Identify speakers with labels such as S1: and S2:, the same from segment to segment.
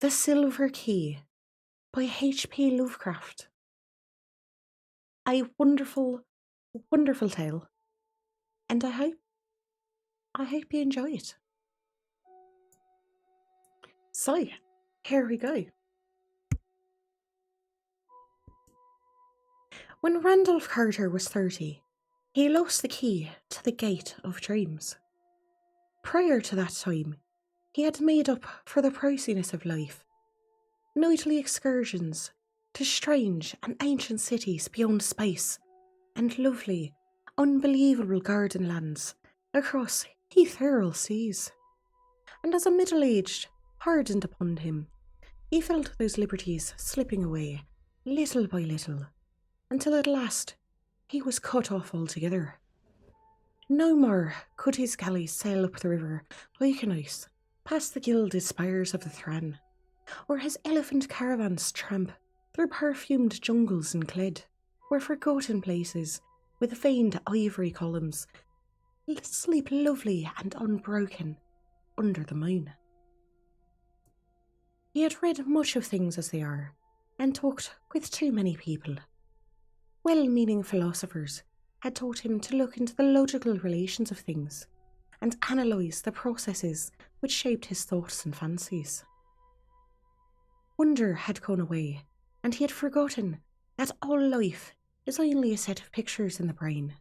S1: The Silver Key by H.P. Lovecraft. A wonderful, wonderful tale, and I hope you enjoy it. So, here we go. When Randolph Carter was 30, he lost the key to the Gate of Dreams. Prior to that time, he had made up for the prosiness of life. Nightly excursions to strange and ancient cities beyond space, and lovely, unbelievable garden lands across ethereal seas. And as a middle-aged hardened upon him, he felt those liberties slipping away, little by little, until at last he was cut off altogether. No more could his galleys sail up the river like an ice, past the gilded spires of the Thran, or his elephant caravans tramp through perfumed jungles in Cled, or forgotten places with veined ivory columns sleep lovely and unbroken under the moon. He had read much of things as they are, and talked with too many people. Well-meaning philosophers had taught him to look into the logical relations of things, and analyse the processes which shaped his thoughts and fancies. Wonder had gone away, and he had forgotten that all life is only a set of pictures in the brain,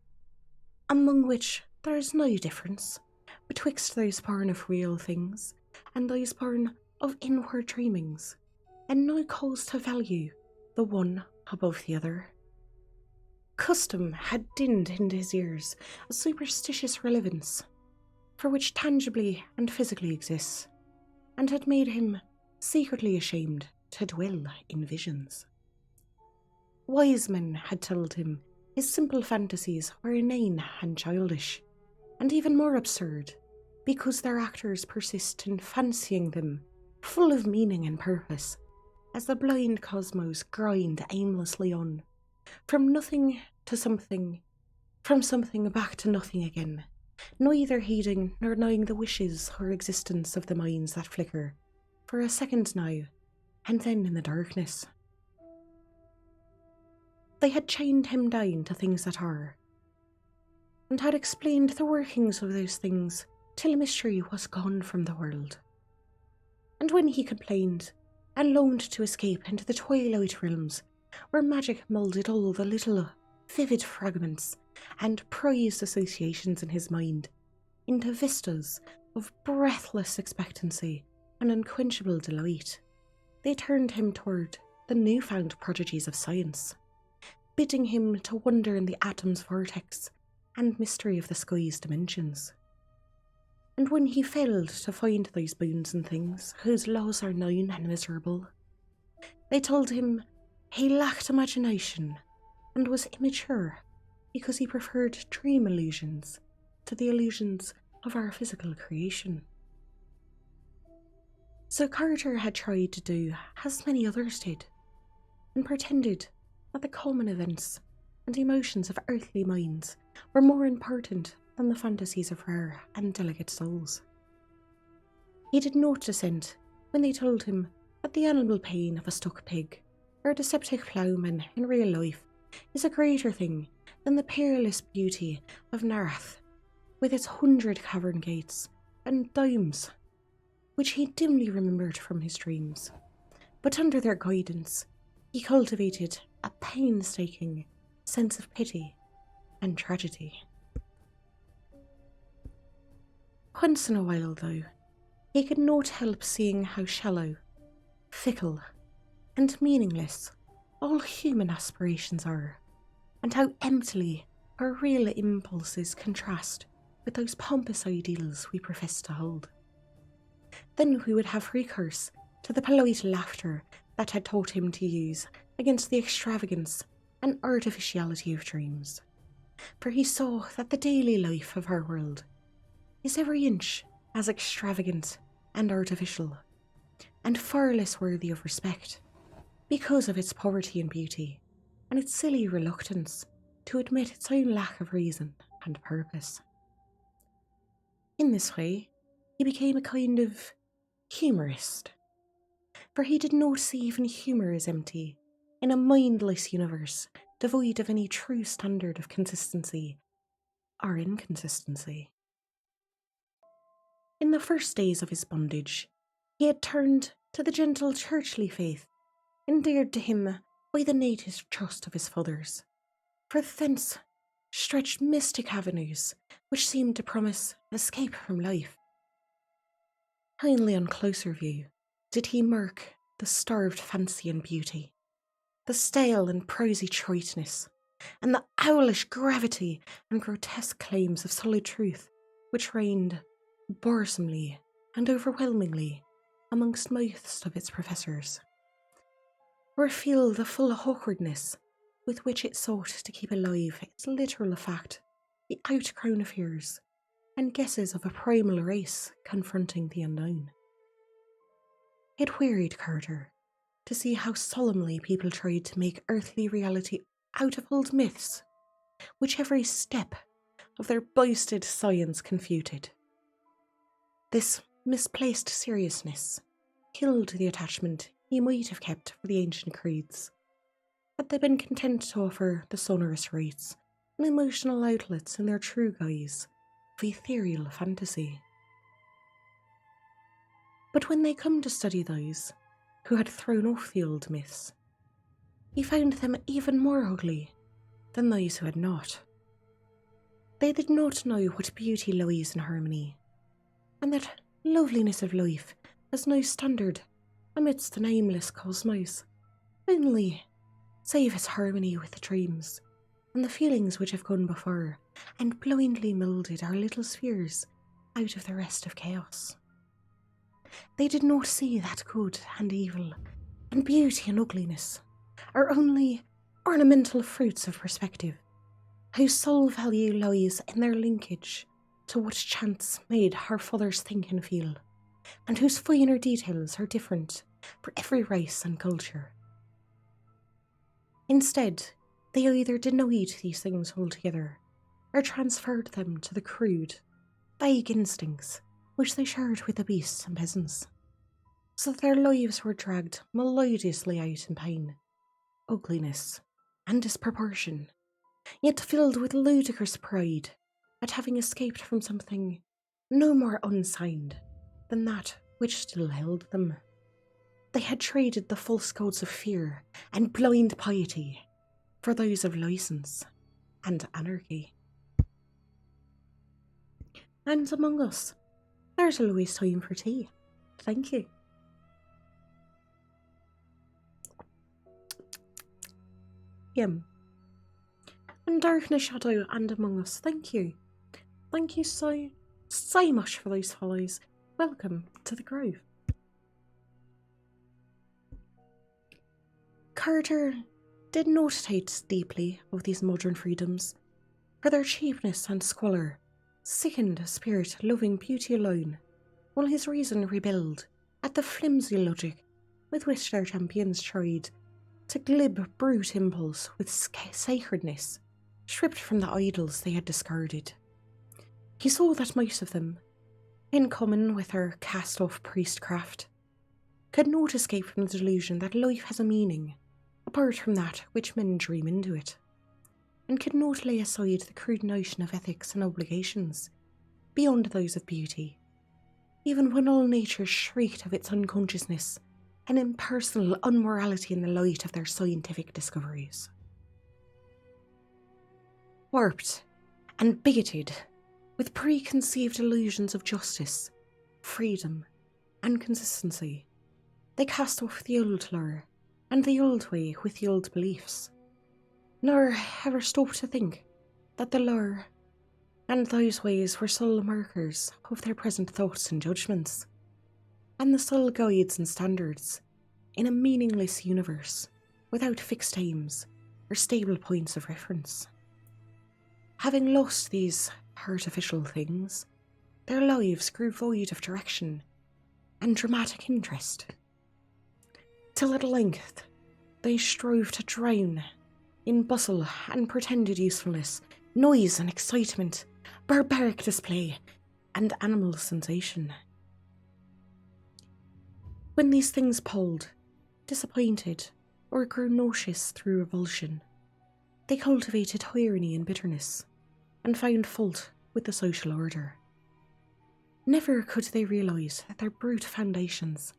S1: among which there is no difference betwixt those born of real things and those born of inward dreamings, and no cause to value the one above the other. Custom had dinned into his ears a superstitious relevance, for which tangibly and physically exists, and had made him secretly ashamed to dwell in visions. Wise men had told him his simple fantasies were inane and childish, and even more absurd, because their actors persist in fancying them full of meaning and purpose, as the blind cosmos grind aimlessly on, from nothing to something, from something back to nothing again, neither heeding nor knowing the wishes or existence of the minds that flicker, for a second now, and then in the darkness. They had chained him down to things that are, and had explained the workings of those things till mystery was gone from the world. And when he complained, and longed to escape into the twilight realms, where magic moulded all the little vivid fragments and prized associations in his mind into vistas of breathless expectancy and unquenchable delight, they turned him toward the newfound prodigies of science, bidding him to wonder in the atom's vortex and mystery of the sky's dimensions. And when he failed to find those boons and things whose laws are known and miserable, they told him he lacked imagination and was immature because he preferred dream illusions to the illusions of our physical creation. So Carter had tried to do as many others did, and pretended that the common events and emotions of earthly minds were more important than the fantasies of rare and delicate souls. He did not dissent when they told him that the animal pain of a stuck pig or a deceptive ploughman in real life is a greater thing than the peerless beauty of Narath, with its 100 cavern gates and domes, which he dimly remembered from his dreams. But under their guidance, he cultivated a painstaking sense of pity and tragedy. Once in a while, though, he could not help seeing how shallow, fickle, and meaningless all human aspirations are, and how emptily our real impulses contrast with those pompous ideals we profess to hold. Then we would have recourse to the polite laughter that had taught him to use against the extravagance and artificiality of dreams, for he saw that the daily life of our world is every inch as extravagant and artificial, and far less worthy of respect, because of its poverty and beauty, and its silly reluctance to admit its own lack of reason and purpose. In this way, he became a kind of humorist, for he did not see even humour as empty, in a mindless universe devoid of any true standard of consistency or inconsistency. In the first days of his bondage, he had turned to the gentle churchly faith, endeared to him by the native trust of his fathers, for thence stretched mystic avenues which seemed to promise escape from life. Only on closer view did he mark the starved fancy and beauty, the stale and prosy triteness, and the owlish gravity and grotesque claims of solid truth which reigned boresomely and overwhelmingly amongst most of its professors, or feel the full awkwardness with which it sought to keep alive its literal fact, the outgrown of fears and guesses of a primal race confronting the unknown. It wearied Carter to see how solemnly people tried to make earthly reality out of old myths, which every step of their boasted science confuted. This misplaced seriousness killed the attachment he might have kept for the ancient creeds, had they been content to offer the sonorous rites and emotional outlets in their true guise of ethereal fantasy. But when they come to study those who had thrown off the old myths, he found them even more ugly than those who had not. They did not know what beauty lies in harmony, and that loveliness of life has no standard amidst the nameless cosmos, only save its harmony with the dreams and the feelings which have gone before and blindly moulded our little spheres out of the rest of chaos. They did not see that good and evil, and beauty and ugliness are only ornamental fruits of perspective, whose sole value lies in their linkage to what chance made our fathers think and feel, and whose finer details are different for every race and culture. Instead, they either denied these things altogether, or transferred them to the crude, vague instincts which they shared with the beasts and peasants, so that their lives were dragged melodiously out in pain, ugliness, and disproportion, yet filled with ludicrous pride at having escaped from something no more unsigned than that which still held them. They had traded the false gods of fear and blind piety for those of license and anarchy. And among us, there's always time for tea. Thank you. Yum. And Darkness, Shadow, and Among Us, thank you. Thank you so much for those follows. Welcome to the Grove. Carter did not taste deeply of these modern freedoms, for their cheapness and squalor sickened a spirit loving beauty alone, while his reason rebelled at the flimsy logic with which their champions tried to glib brute impulse with sacredness stripped from the idols they had discarded. He saw that most of them, in common with their cast-off priestcraft, could not escape from the delusion that life has a meaning apart from that which men dream into it, and could not lay aside the crude notion of ethics and obligations beyond those of beauty, even when all nature shrieked of its unconsciousness and impersonal unmorality in the light of their scientific discoveries. Warped and bigoted with preconceived illusions of justice, freedom, and consistency, they cast off the old lore and the old way with the old beliefs, nor ever stopped to think that the lore and those ways were sole markers of their present thoughts and judgments, and the sole guides and standards in a meaningless universe without fixed aims or stable points of reference. Having lost these artificial things, their lives grew void of direction and dramatic interest, till at length they strove to drown in bustle and pretended usefulness, noise and excitement, barbaric display and animal sensation. when these things palled, disappointed, or grew nauseous through revulsion, they cultivated tyranny and bitterness, and found fault with the social order. Never could they realise that their brute foundations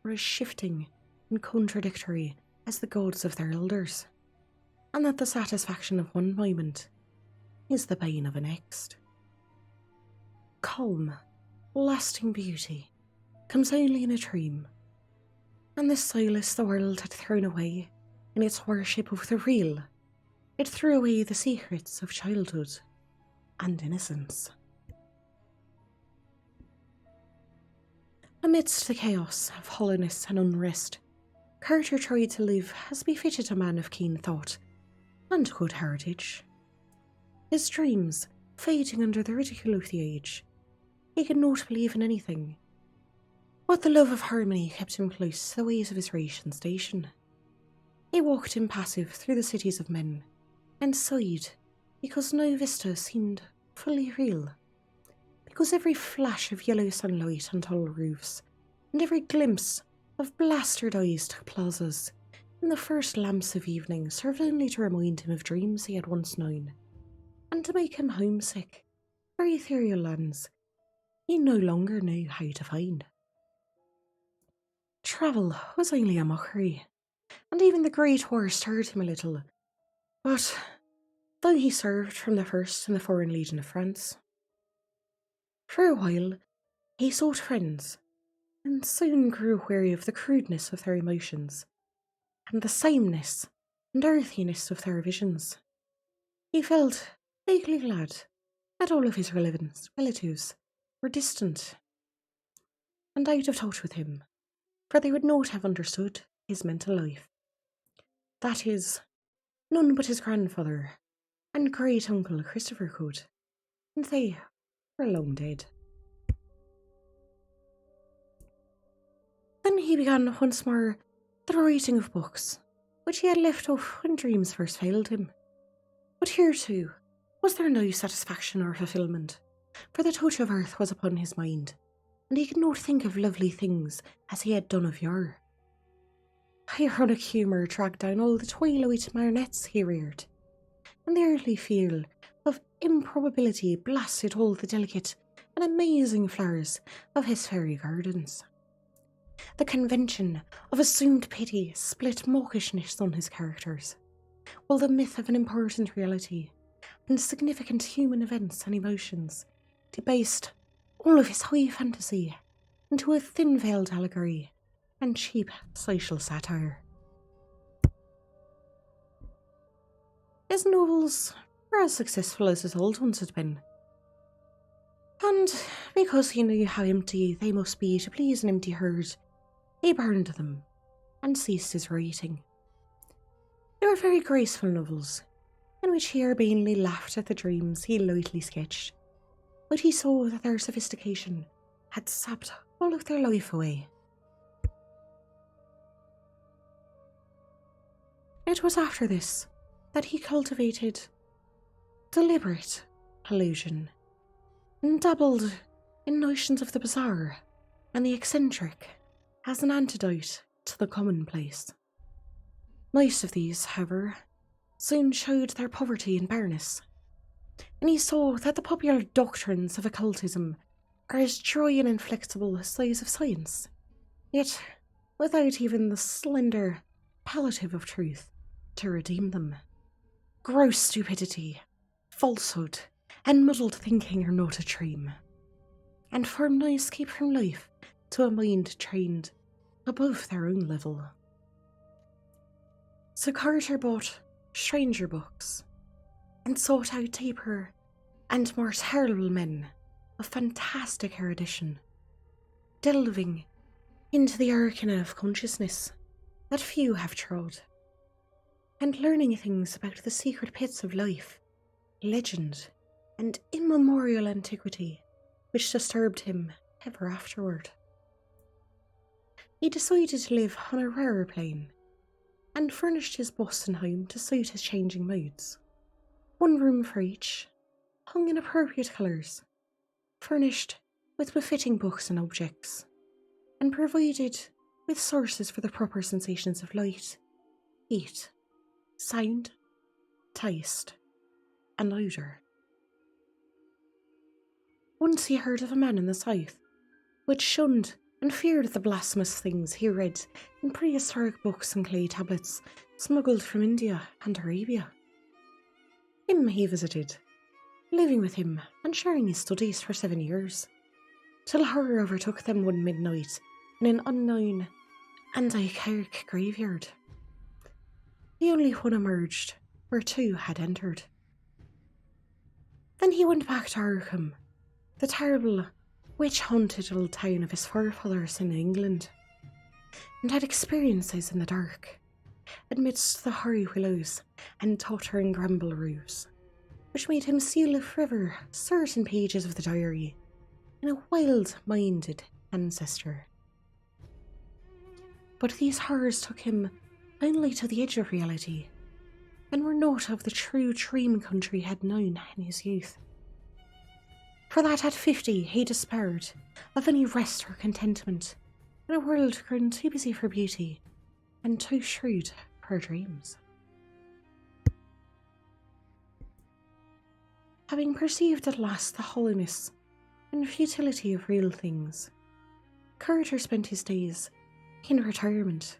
S1: were as shifting and contradictory as the gods of their elders, and that the satisfaction of one moment is the pain of the next. Calm, lasting beauty comes only in a dream, and the solace the world had thrown away in its worship of the real, it threw away the secrets of childhood and innocence. Amidst the chaos of hollowness and unrest, Carter tried to live as befitted a man of keen thought and good heritage. His dreams fading under the ridicule of the age, he could not believe in anything, but the love of harmony kept him close to the ways of his race and station. He walked impassive through the cities of men, and sighed because no vista seemed fully real, because every flash of yellow sunlight on tall roofs, and every glimpse of bastardized plazas in the first lamps of evening served only to remind him of dreams he had once known, and to make him homesick for ethereal lands he no longer knew how to find. Travel was only a mockery, and even the Great War stirred him a little, but though he served from the first in the Foreign Legion of France, for a while he sought friends, and soon grew weary of the crudeness of their emotions, and the sameness and earthiness of their visions. He felt vaguely glad that all of his relatives were distant and out of touch with him, for they would not have understood his mental life. That is, none but his grandfather and great-uncle Christopher could, and they were long dead. Then he began once more the writing of books, which he had left off when dreams first failed him. But here too was there no satisfaction or fulfilment, for the touch of earth was upon his mind, and he could not think of lovely things as he had done of yore. Ironic humour dragged down all the twilight marionettes he reared, and the early feel of improbability blasted all the delicate and amazing flowers of his fairy gardens. The convention of assumed pity split mawkishness on his characters, while the myth of an important reality and significant human events and emotions debased all of his high fantasy into a thin-veiled allegory and cheap social satire. His novels were as successful as his old ones had been, and because he knew how empty they must be to please an empty herd, he burned them and ceased his writing. They were very graceful novels, in which he urbanely laughed at the dreams he lightly sketched, but he saw that their sophistication had sapped all of their life away. It was after this that he cultivated deliberate illusion and dabbled in notions of the bizarre and the eccentric as an antidote to the commonplace. Most of these, however, soon showed their poverty and bareness, and he saw that the popular doctrines of occultism are as dry and inflexible as those of science, yet without even the slender palliative of truth to redeem them. Gross stupidity, falsehood, and muddled thinking are not a dream, and form no escape from life to a mind trained above their own level. So Carter bought stranger books and sought out deeper and more terrible men of fantastic erudition, delving into the arcana of consciousness that few have trod, and learning things about the secret pits of life, legend, and immemorial antiquity which disturbed him ever afterward. He decided to live on a rarer plane, and furnished his Boston home to suit his changing moods. One room for each, hung in appropriate colours, furnished with befitting books and objects, and provided with sources for the proper sensations of light, heat, sound, taste, and odour. Once he heard of a man in the south who had shunned and feared the blasphemous things he read in prehistoric books and clay tablets smuggled from India and Arabia. Him he visited, living with him and sharing his studies for 7 years, till horror overtook them one midnight in an unknown and archaic graveyard. The only one emerged where 2 had entered. Then he went back to Arkham, the terrible, witch-haunted old town of his forefathers in England, and had experiences in the dark, amidst the hoary willows and tottering bramble roofs, which made him seal forever certain pages of the diary in a wild-minded ancestor. But these horrors took him only to the edge of reality, and were not of the true dream country he had known in his youth. For that at 50 he despaired of any rest or contentment in a world grown too busy for beauty and too shrewd for dreams. Having perceived at last the hollowness and futility of real things, Carter spent his days in retirement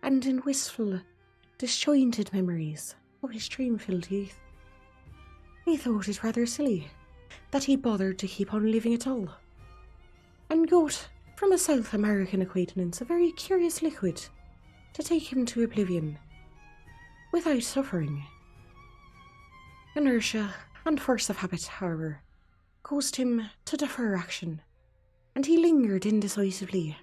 S1: and in wistful, disjointed memories of his dream-filled youth. He thought it rather silly that he bothered to keep on living at all, and got from a South American acquaintance a very curious liquid to take him to oblivion without suffering. Inertia and force of habit, however, caused him to defer action, and he lingered indecisively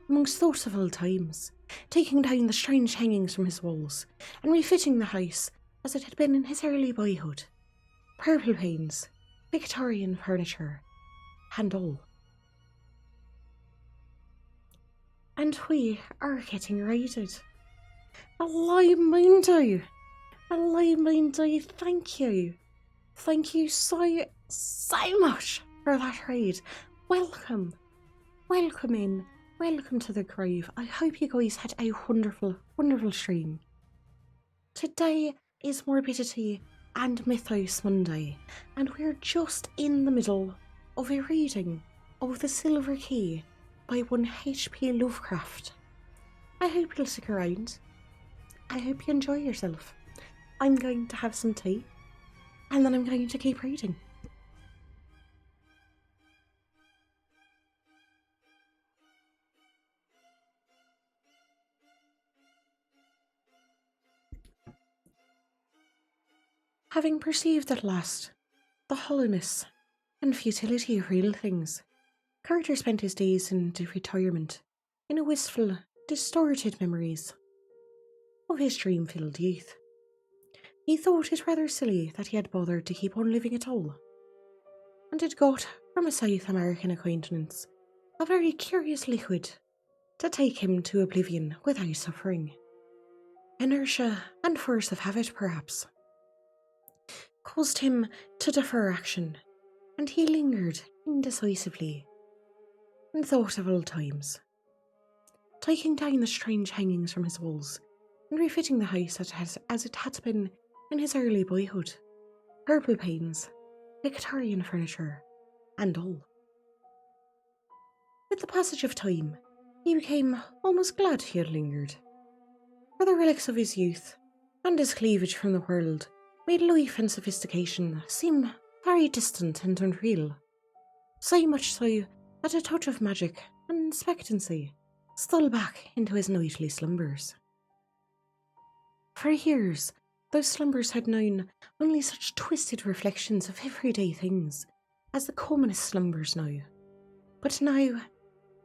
S1: amongst thoughts of old times, taking down the strange hangings from his walls and refitting the house as it had been in his early boyhood. Purple panes, Victorian furniture, and all. And we are getting raided. A Mondo! Thank you. Thank you so much for that raid. Welcome in. Welcome to the grave. I hope you guys had a wonderful stream. Today is Morbidity and Mythos Monday, and we're just in the middle of a reading of The Silver Key by one H.P. Lovecraft. I hope you'll stick around. I hope you enjoy yourself. I'm going to have some tea, and then I'm going to keep reading. Having perceived at last the hollowness and futility of real things, Carter spent his days in retirement in a wistful, distorted memories of his dream-filled youth. He thought it rather silly that he had bothered to keep on living at all, and had got from a South American acquaintance a very curious liquid to take him to oblivion without suffering. Inertia and force of habit, perhaps, caused him to defer action, and he lingered indecisively and thought of old times, taking down the strange hangings from his walls and refitting the house as it had been in his early boyhood. Purple panes, Victorian furniture, and all. With the passage of time, he became almost glad he had lingered, for the relics of his youth and his cleavage from the world made life and sophistication seem very distant and unreal, so much so that a touch of magic and expectancy stole back into his nightly slumbers. For years, those slumbers had known only such twisted reflections of everyday things as the commonest slumbers know, but now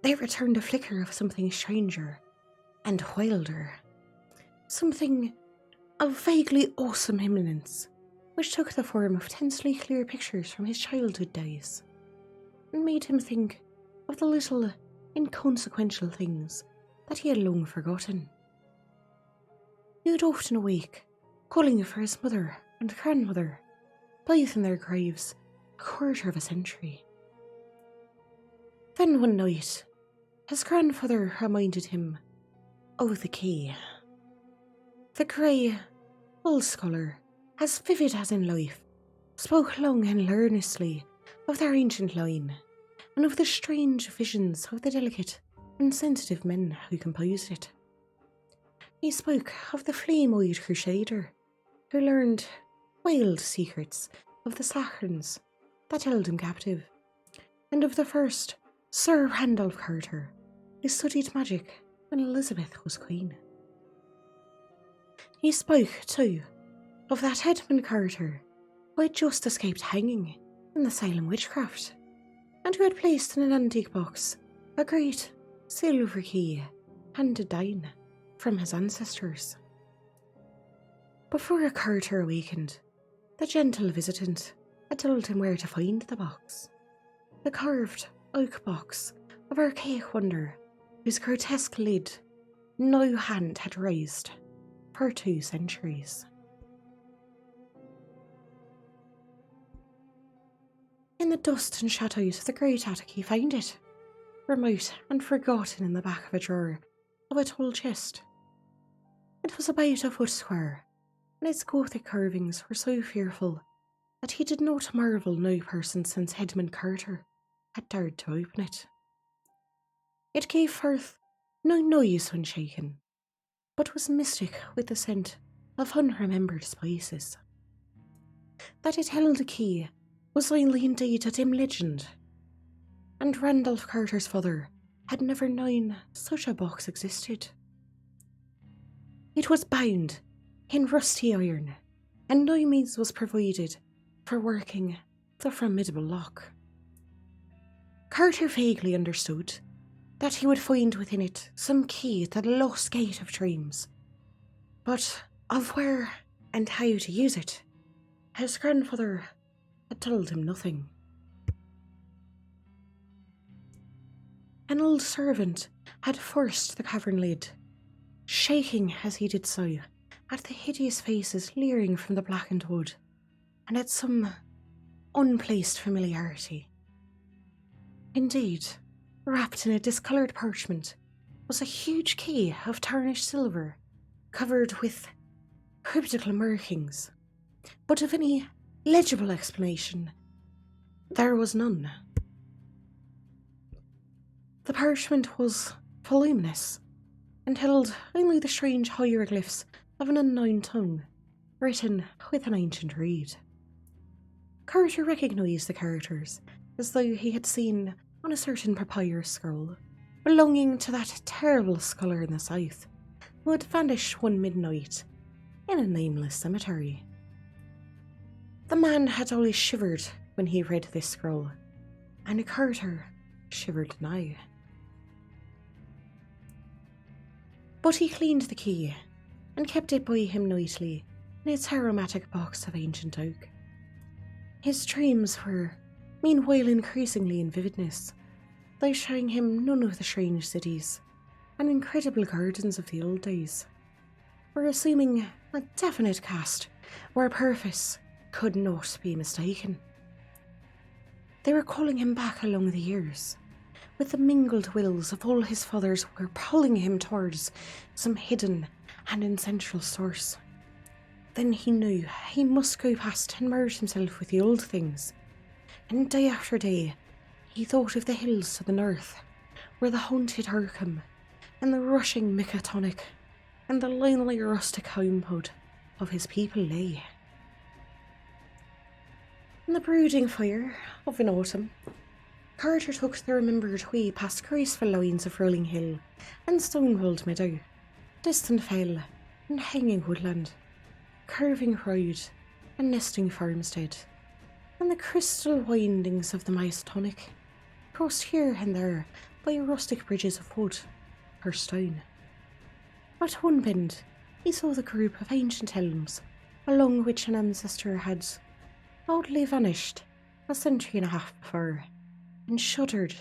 S1: they returned a flicker of something stranger and wilder, something of vaguely awesome imminence, which took the form of tensely clear pictures from his childhood days, and made him think of the little, inconsequential things that he had long forgotten. He would often awake, calling for his mother and grandmother, both in their graves a quarter of a century. Then one night, his grandfather reminded him Oh, the key. The grey old scholar, as vivid as in life, spoke long and earnestly of their ancient line, and of the strange visions of the delicate and sensitive men who composed it. He spoke of the flame-eyed crusader who learned wild secrets of the Saxons that held him captive, and of the first Sir Randolph Carter who studied magic when Elizabeth was queen. He spoke, too, of that Edmund Carter who had just escaped hanging in the Salem witchcraft, and who had placed in an antique box a great silver key handed down from his ancestors. Before Carter awakened, the gentle visitant had told him where to find the box, the carved oak box of archaic wonder whose grotesque lid no hand had raised for 2 centuries. In the dust and shadows of the great attic he found it, remote and forgotten in the back of a drawer of a tall chest. It was about a foot square, and its Gothic carvings were so fearful that he did not marvel no person since Edmund Carter had dared to open it. It gave forth no noise when shaken, but was mystic with the scent of unremembered spices. That it held a key was only indeed a dim legend, and Randolph Carter's father had never known such a box existed. It was bound in rusty iron, and no means was provided for working the formidable lock. Carter vaguely understood that he would find within it some key to the lost gate of dreams, but of where and how to use it, his grandfather had told him nothing. An old servant had forced the cavern lid, shaking as he did so at the hideous faces leering from the blackened wood, and at some unplaced familiarity. Indeed, wrapped in a discoloured parchment was a huge key of tarnished silver, covered with cryptical markings, but of any legible explanation there was none. The parchment was voluminous, and held only the strange hieroglyphs of an unknown tongue, written with an ancient reed. Carter recognised the characters as though he had seen on a certain papyrus scroll belonging to that terrible scholar in the south who had vanished one midnight in a nameless cemetery. The man had always shivered when he read this scroll, and Carter shivered now. But he cleaned the key and kept it by him nightly in its aromatic box of ancient oak. His dreams were meanwhile increasingly in vividness, though showing him none of the strange cities and incredible gardens of the old days, or assuming a definite cast where purpose could not be mistaken. They were calling him back along the years, with the mingled wills of all his fathers were pulling him towards some hidden and essential source. Then he knew he must go past and merge himself with the old things, and day after day he thought of the hills to the north, where the haunted Arkham, and the rushing Miskatonic, and the lonely rustic homepod of his people lay. In the brooding fire of an autumn, Carter took the remembered way past graceful lines of rolling hill and stone-walled meadow, distant fell and hanging woodland, curving road and nesting farmstead, and the crystal windings of the Miskatonic, crossed here and there by rustic bridges of wood or stone. At one bend he saw the group of ancient elms along which an ancestor had oddly vanished a century and a half before, and shuddered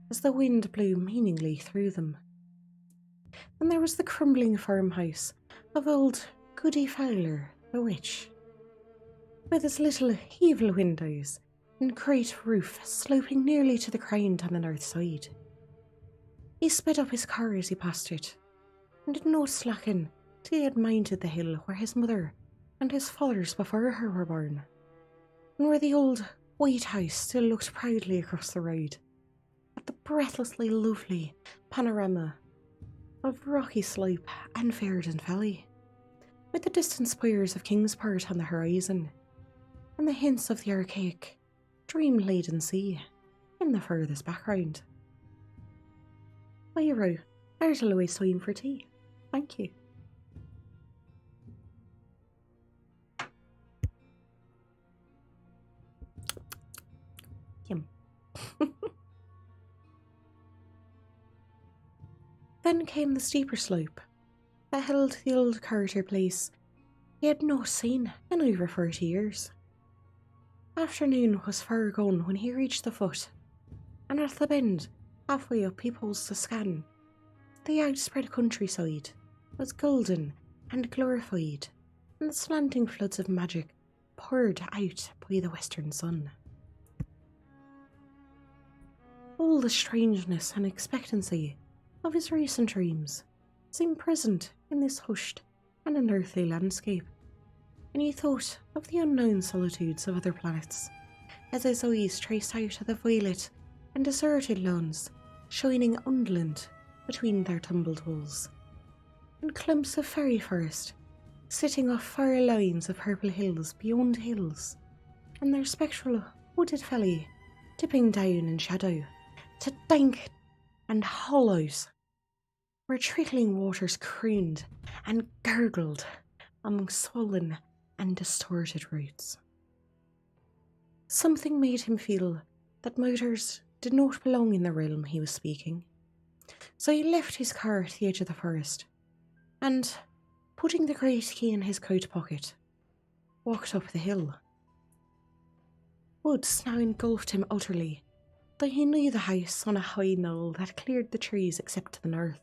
S1: as the wind blew meaningly through them. And there was the crumbling farmhouse of old Goody Fowler, the witch, with its little evil windows and great roof sloping nearly to the ground on the north side. He sped up his car as he passed it, and did not slacken till he had mounted the hill where his mother and his fathers before her were born, and where the old white house still looked proudly across the road at the breathlessly lovely panorama of rocky slope and verdant valley, with the distant spires of Kingsport on the horizon, and the hints of the archaic, dream-laden sea in the furthest background. Iro, there's always time for tea. Thank you. Yum. Then came the steeper slope that held the old Carter place he had not seen in over 30 years. Afternoon was far gone when he reached the foot, and at the bend, halfway up, he paused to scan. The outspread countryside was golden and glorified, and the slanting floods of magic poured out by the western sun. All the strangeness and expectancy of his recent dreams seemed present in this hushed and unearthly landscape, and he thought of the unknown solitudes of other planets as his eyes traced out the violet and deserted lawns shining undulant between their tumbled walls, and clumps of fairy forest sitting off far lines of purple hills beyond hills, and their spectral wooded valley dipping down in shadow to dank and hollows where trickling waters crooned and gurgled among swollen and distorted roots. Something made him feel that motors did not belong in the realm he was speaking, so he left his car at the edge of the forest, and, putting the great key in his coat pocket, walked up the hill. Woods now engulfed him utterly, though he knew the house on a high knoll that cleared the trees except to the north.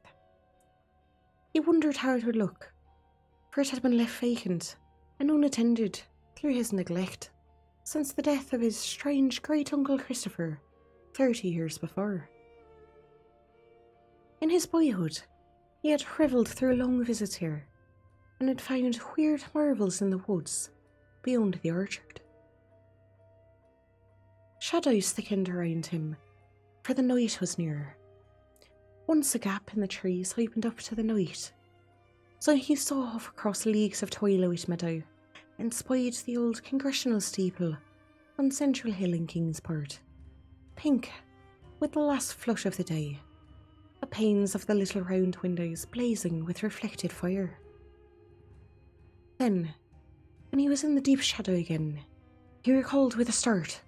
S1: He wondered how it would look, for it had been left vacant and unattended through his neglect since the death of his strange great-uncle Christopher 30 years before. In his boyhood, he had travelled through long visits here, and had found weird marvels in the woods beyond the orchard. Shadows thickened around him, for the night was near. Once a gap in the trees opened up to the night, so he saw off across leagues of twilight meadow and spied the old congressional steeple on Central Hill in Kingsport, pink with the last flush of the day, the panes of the little round windows blazing with reflected fire. Then, when he was in the deep shadow again, he recalled with a start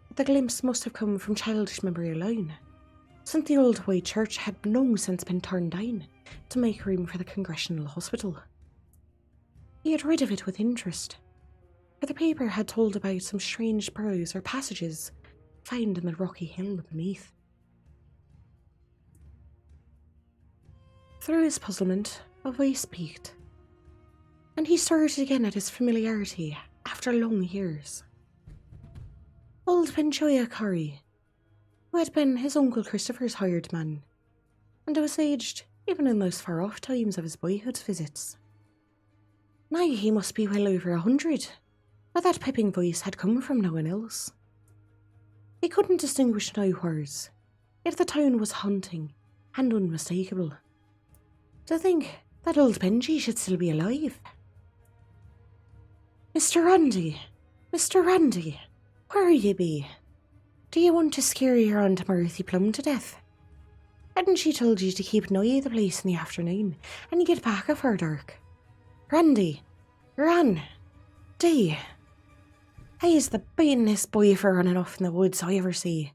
S1: that the glimpse must have come from childish memory alone, since the old white church had long since been torn down to make room for the Congressional Hospital. He had read of it with interest, for the paper had told about some strange burrows or passages found in the rocky hill beneath. Through his puzzlement, a voice peaked, and he started again at his familiarity after long years. Old Benjoya Corrie, who had been his uncle Christopher's hired man, and was aged even in those far-off times of his boyhood's visits. Now he must be well over 100, but that piping voice had come from no one else. He couldn't distinguish no words, yet the tone was haunting and unmistakable. To think that old Benji should still be alive. Mr. Randy, Mr. Randy, where ye be? Do you want to scare your Aunt Marthy plumb to death? Hadn't she told you to keep nigh the place in the afternoon and get back afore dark? Randy, Ran, Dee. He's the beatenest boy for running off in the woods I ever see.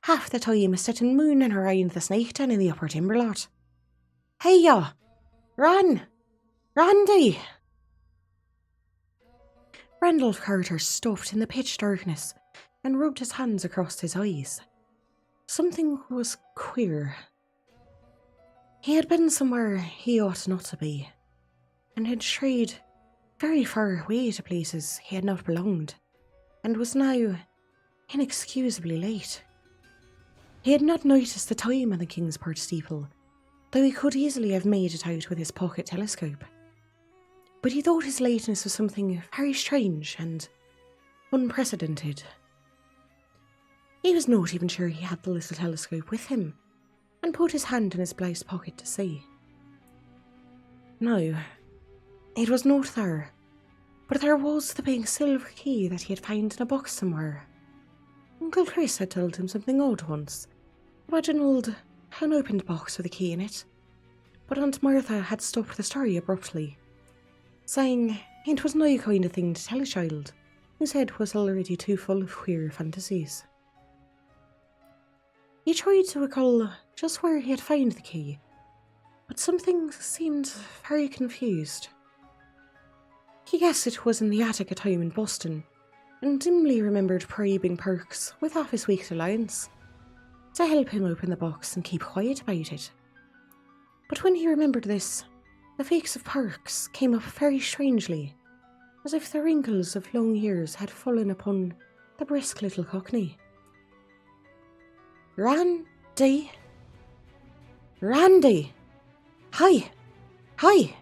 S1: Half the time he's sitting mooning around the snake den in the upper timber lot. Hey ya! Ran! Randy! Randolph Carter stopped in the pitch darkness and rubbed his hands across his eyes. Something was queer. He had been somewhere he ought not to be, and had strayed very far away to places he had not belonged, and was now inexcusably late. He had not noticed the time on the Kingsport steeple, though he could easily have made it out with his pocket telescope. But he thought his lateness was something very strange and unprecedented. He was not even sure he had the little telescope with him, and put his hand in his blouse pocket to see. No, it was not there, but there was the big silver key that he had found in a box somewhere. Uncle Chris had told him something odd once, about an old, unopened box with a key in it, but Aunt Martha had stopped the story abruptly, saying it was no kind of thing to tell a child whose head was already too full of queer fantasies. He tried to recall just where he had found the key, but something seemed very confused. He guessed it was in the attic at home in Boston, and dimly remembered bribing Perks with half his week's allowance to help him open the box and keep quiet about it. But when he remembered this, the face of Perks came up very strangely, as if the wrinkles of long years had fallen upon the brisk little cockney. Randy! Randy! Hi! Hi!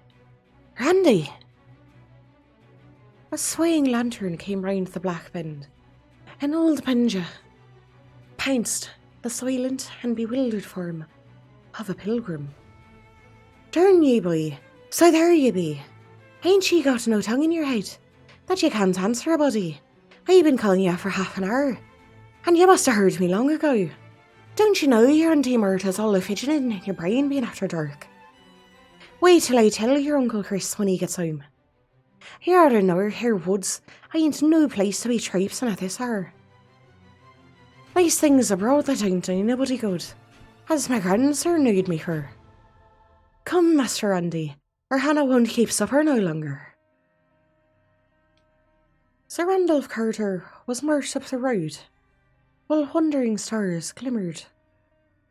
S1: Randy! A swaying lantern came round the black bend. An old Benja pounced the silent and bewildered form of a pilgrim. Turn ye, boy, so there ye be. Ain't ye got no tongue in your head, that ye can't answer a body? I've been calling you for half an hour, and you must have heard me long ago. Don't you know your Auntie Myrta's all a-fidgeting in your brain being after dark? Wait till I tell your Uncle Chris when he gets home. Here in our here woods, ain't no place to be traipsing at this hour. Nice things abroad that ain't doing nobody good, as my grandsir knowed me for. Come, Master Andy, or Hannah won't keep supper no longer. Sir Randolph Carter was marched up the road, while wandering stars glimmered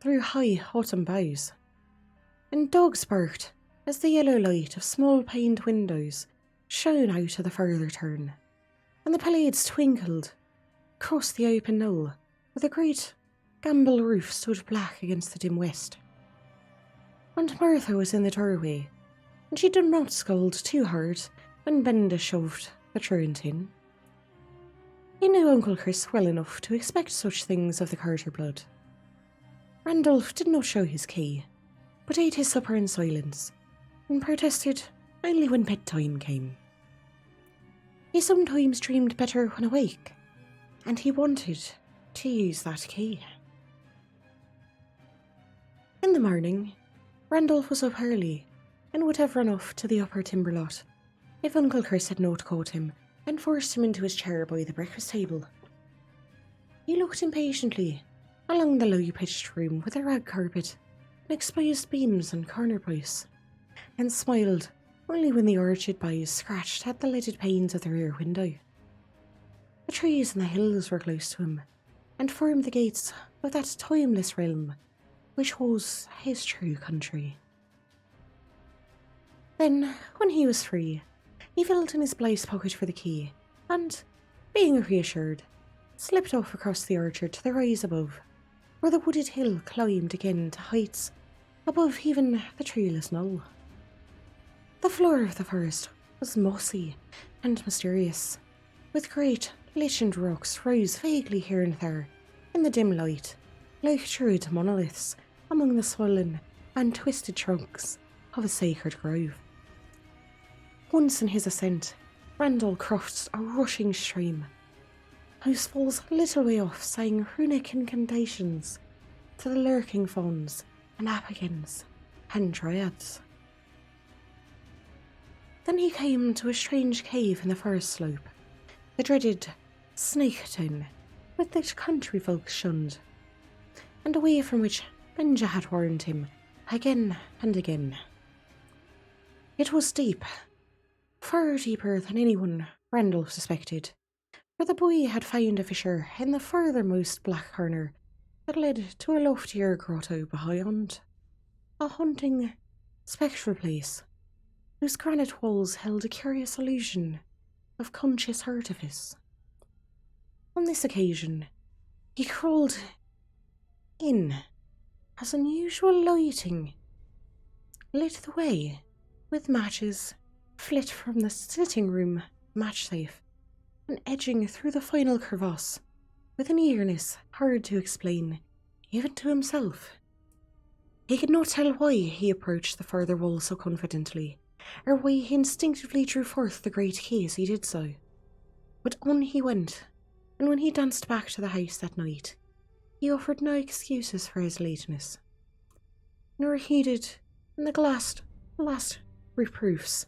S1: through high autumn boughs, and dogs barked as the yellow light of small paned windows shone out of the further turn, and the pallades twinkled across the open knoll, where the great gamble roof stood black against the dim west. Aunt Martha was in the doorway, and she did not scold too hard when Benda shoved the truant in. He knew Uncle Chris well enough to expect such things of the Carter blood. Randolph did not show his key, but ate his supper in silence, and protested only when bedtime came. He sometimes dreamed better when awake, and he wanted to use that key. In the morning, Randolph was up early, and would have run off to the upper timber lot if Uncle Chris had not caught him and forced him into his chair by the breakfast table. He looked impatiently along the low-pitched room with a rag carpet and exposed beams and corner posts, and smiled only when the orchard boughs scratched at the leaded panes of the rear window. The trees and the hills were close to him, and formed the gates of that timeless realm which was his true country. Then, when he was free, he felt in his blouse pocket for the key, and, being reassured, slipped off across the orchard to the rise above, where the wooded hill climbed again to heights above even the treeless knoll. The floor of the forest was mossy and mysterious, with great lichened rocks rose vaguely here and there in the dim light, like druid monoliths among the swollen and twisted trunks of a sacred grove. Once in his ascent, Randall crossed a rushing stream, whose falls a little way off sang runic incantations to the lurking fauns and apagans and dryads. Then he came to a strange cave in the forest slope, the dreaded snake den, which the country folks shunned, and away from which Benja had warned him again and again. It was deep, far deeper than anyone Randall suspected, for the boy had found a fissure in the furthermost black corner that led to a loftier grotto beyond, a haunting, spectral place whose granite walls held a curious illusion of conscious artifice. On this occasion, he crawled in as unusual lighting lit the way with matches flit from the sitting room match safe and edging through the final crevasse with an eagerness hard to explain, even to himself. He could not tell why he approached the further wall so confidently, or why he instinctively drew forth the great key as he did so. But on he went, and when he danced back to the house that night, he offered no excuses for his lateness, nor heeded in the last reproofs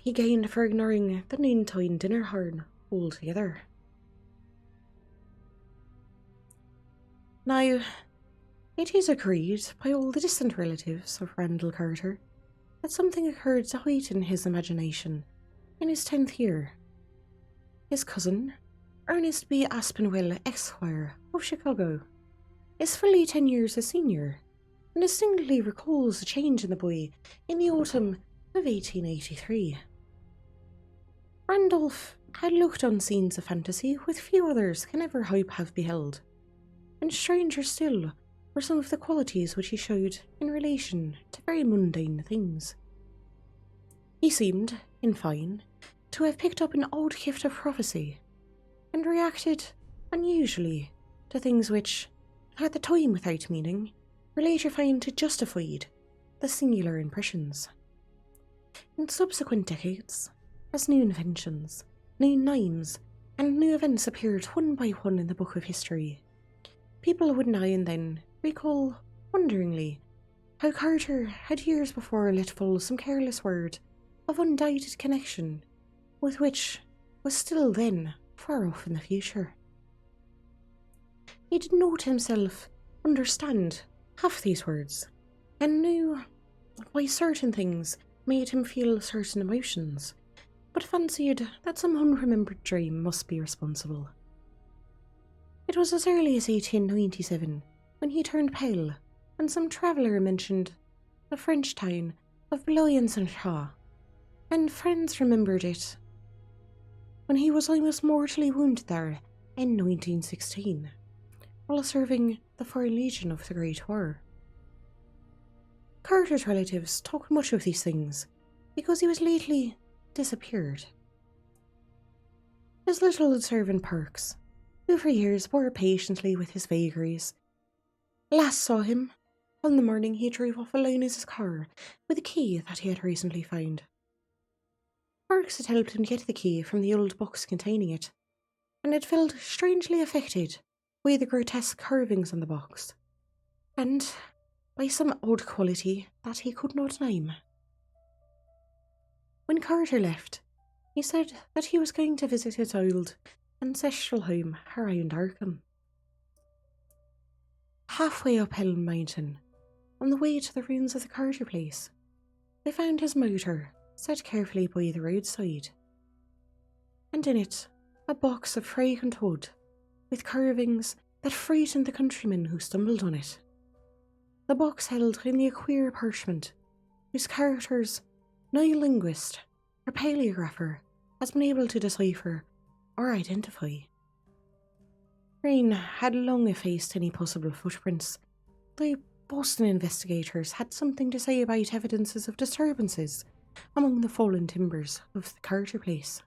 S1: he gained for ignoring the noontime dinner horn altogether. Now, it is agreed by all the distant relatives of Randall Carter that something occurred to heighten his imagination in his 10th year. His cousin, Ernest B. Aspinwell, Esquire, of Chicago, is fully 10 years his senior, and distinctly recalls a change in the boy in the autumn of 1883. Randolph had looked on scenes of fantasy which few others can ever hope have beheld, and stranger still were some of the qualities which he showed in relation to very mundane things. He seemed, in fine, to have picked up an old gift of prophecy, and reacted unusually to things which, at the time without meaning, were later found to justified the singular impressions. In subsequent decades, as new inventions, new names, and new events appeared one by one in the book of history, people would now and then recall wonderingly how Carter had years before let fall some careless word of undoubted connection with which was still then far off in the future. He did not himself understand half these words, and knew why certain things made him feel certain emotions, but fancied that some unremembered dream must be responsible. It was as early as 1897 when he turned pale, and some traveller mentioned the French town of Blois-en-Saint-Jean, and friends remembered it when he was almost mortally wounded there in 1916, while serving the Foreign Legion of the Great War. Carter's relatives talked much of these things, because he was lately disappeared. His little servant Perks, who for years bore patiently with his vagaries, last saw him on the morning he drove off alone in his car with a key that he had recently found. Perks had helped him get the key from the old box containing it, and had felt strangely affected by the grotesque carvings on the box, and by some odd quality that he could not name. When Carter left, he said that he was going to visit his old ancestral home around Arkham. Halfway up Elm Mountain, on the way to the ruins of the Carter place, they found his motor set carefully by the roadside, and in it a box of fragrant wood with carvings that frightened the countrymen who stumbled on it. The box held only a queer parchment whose characters no linguist or paleographer has been able to decipher or identify. Rain had long effaced any possible footprints, though Boston investigators had something to say about evidences of disturbances among the fallen timbers of the Carter place.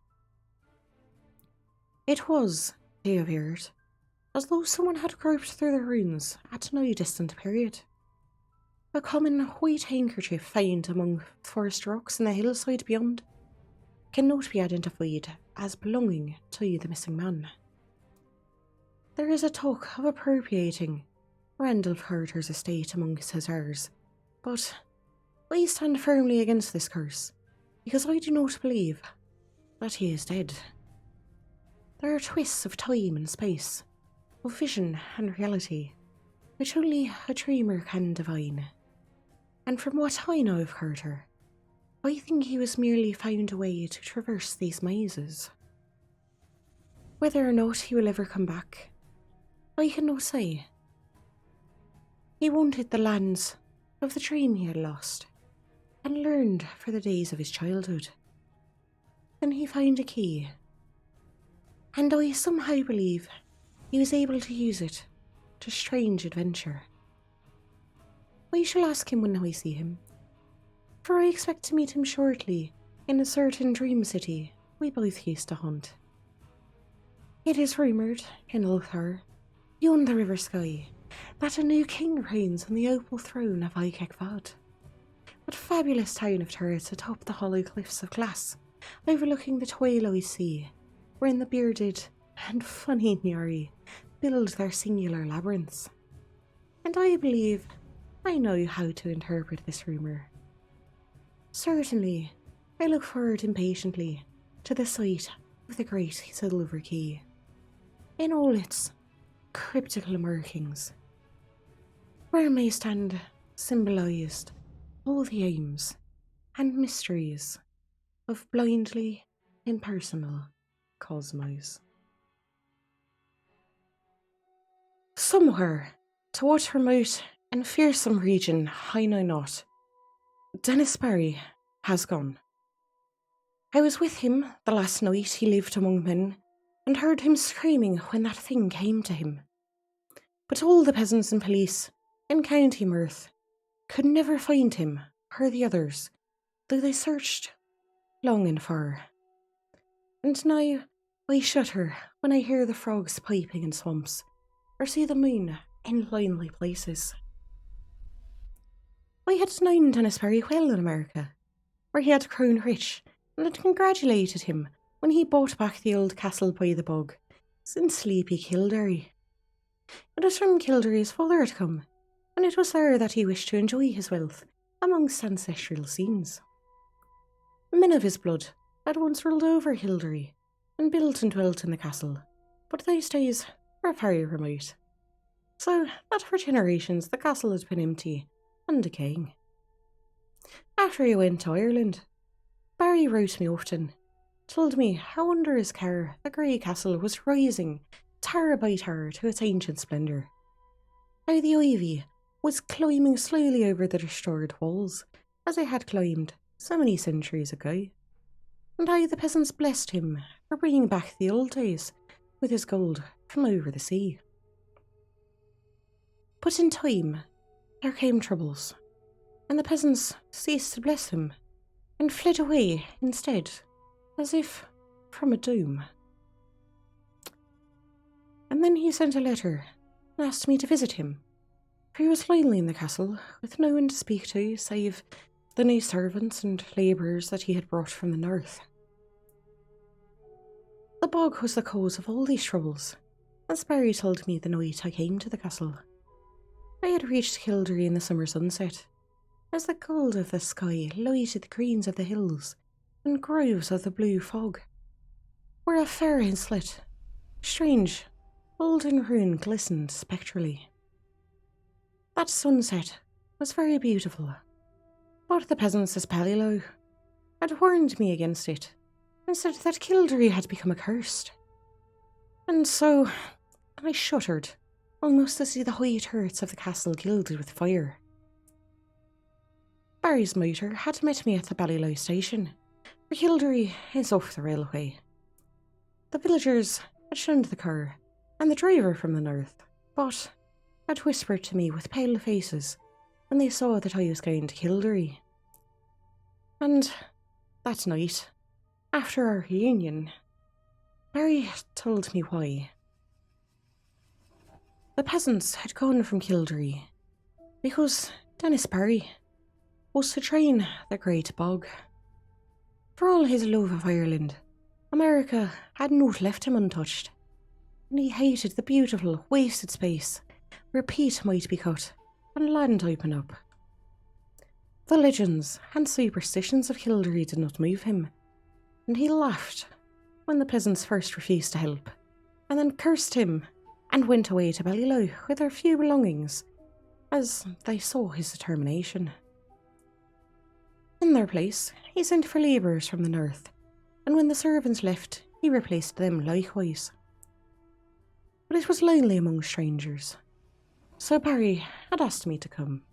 S1: It was, they averred, as though someone had groped through the ruins at no distant period. A common white handkerchief found among forest rocks in the hillside beyond cannot be identified as belonging to the missing man. There is a talk of appropriating Randall Carter's estate amongst his heirs, but I stand firmly against this curse, because I do not believe that he is dead. There are twists of time and space, of vision and reality, which only a dreamer can divine. And from what I know of Carter, I think he was merely found a way to traverse these mazes. Whether or not he will ever come back, I cannot say. He wanted the lands of the dream he had lost, and learned for the days of his childhood. Then he found a key, and I somehow believe he was able to use it to strange adventure. I shall ask him when I see him, for I expect to meet him shortly in a certain dream city we both used to haunt. It is rumoured in Ulthar, beyond the river sky, that a new king reigns on the opal throne of Aikekvad, that fabulous town of turrets atop the hollow cliffs of glass overlooking the Twaloy Sea, wherein the bearded and funny Nyari build their singular labyrinths. And I believe I know how to interpret this rumour. Certainly, I look forward impatiently to the sight of the great silver key, in all its cryptical markings, where may stand symbolised all the aims and mysteries of blindly impersonal cosmos. Somewhere, to what remote and fearsome region I know not, Dennis Barry has gone. I was with him the last night he lived among men, and heard him screaming when that thing came to him. But all the peasants and police in County Meath could never find him or the others, though they searched long and far. And now I shudder when I hear the frogs piping in swamps, or see the moon in lonely places. I had known Dennis Barry well in America, where he had grown rich, and had congratulated him when he bought back the old castle by the bog, in sleepy Kildare. It was from Kildare his father had come, and it was there that he wished to enjoy his wealth amongst ancestral scenes. Men of his blood had once ruled over Kildare, and built and dwelt in the castle, but those days were very remote, so that for generations the castle had been empty and decaying. After he went to Ireland, Barry wrote me often, told me how under his care the grey castle was rising tower by tower to its ancient splendour, how the ivy was climbing slowly over the restored walls as it had climbed so many centuries ago, and how the peasants blessed him for bringing back the old days with his gold from over the sea. But in time there came troubles, and the peasants ceased to bless him and fled away instead, as if from a doom. And then he sent a letter and asked me to visit him, for he was lonely in the castle with no one to speak to save the new servants and labourers that he had brought from the north. The bog was the cause of all these troubles, as Barry told me the night I came to the castle. I had reached Kildare in the summer sunset, as the gold of the sky lighted the greens of the hills and groves of the blue fog, where a fair islet, strange, golden ruin glistened spectrally. That sunset was very beautiful, but the peasants of Ballylough had warned me against it and said that Kildare had become accursed. And so I shuddered almost to see the high turrets of the castle gilded with fire. Barry's motor had met me at the Ballylough station, for Kildare is off the railway. The villagers had shunned the car and the driver from the north, but had whispered to me with pale faces when they saw that I was going to Kildare. And that night, after our reunion, Barry told me why. The peasants had gone from Kildare because Dennis Barry was to train the Great Bog. For all his love of Ireland, America had not left him untouched, and he hated the beautiful, wasted space where peat might be cut and land open up. The legends and superstitions of Kildare did not move him, and he laughed when the peasants first refused to help, and then cursed him and went away to Ballylough with their few belongings, as they saw his determination. In their place, he sent for labourers from the north, and when the servants left, he replaced them likewise. But it was lonely among strangers, so Barry had asked me to come.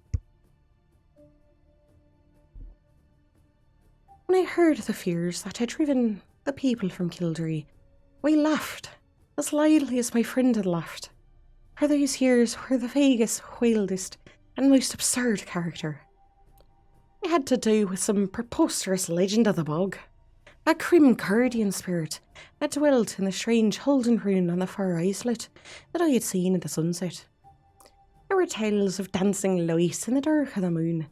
S1: When I heard the fears that had driven the people from Kildare, I laughed as loudly as my friend had laughed, for those years were the vaguest, wildest, and most absurd character. It had to do with some preposterous legend of the bog. A grim guardian spirit that dwelt in the strange Holden ruin on the far islet that I had seen in the sunset. There were tales of dancing lights in the dark of the moon,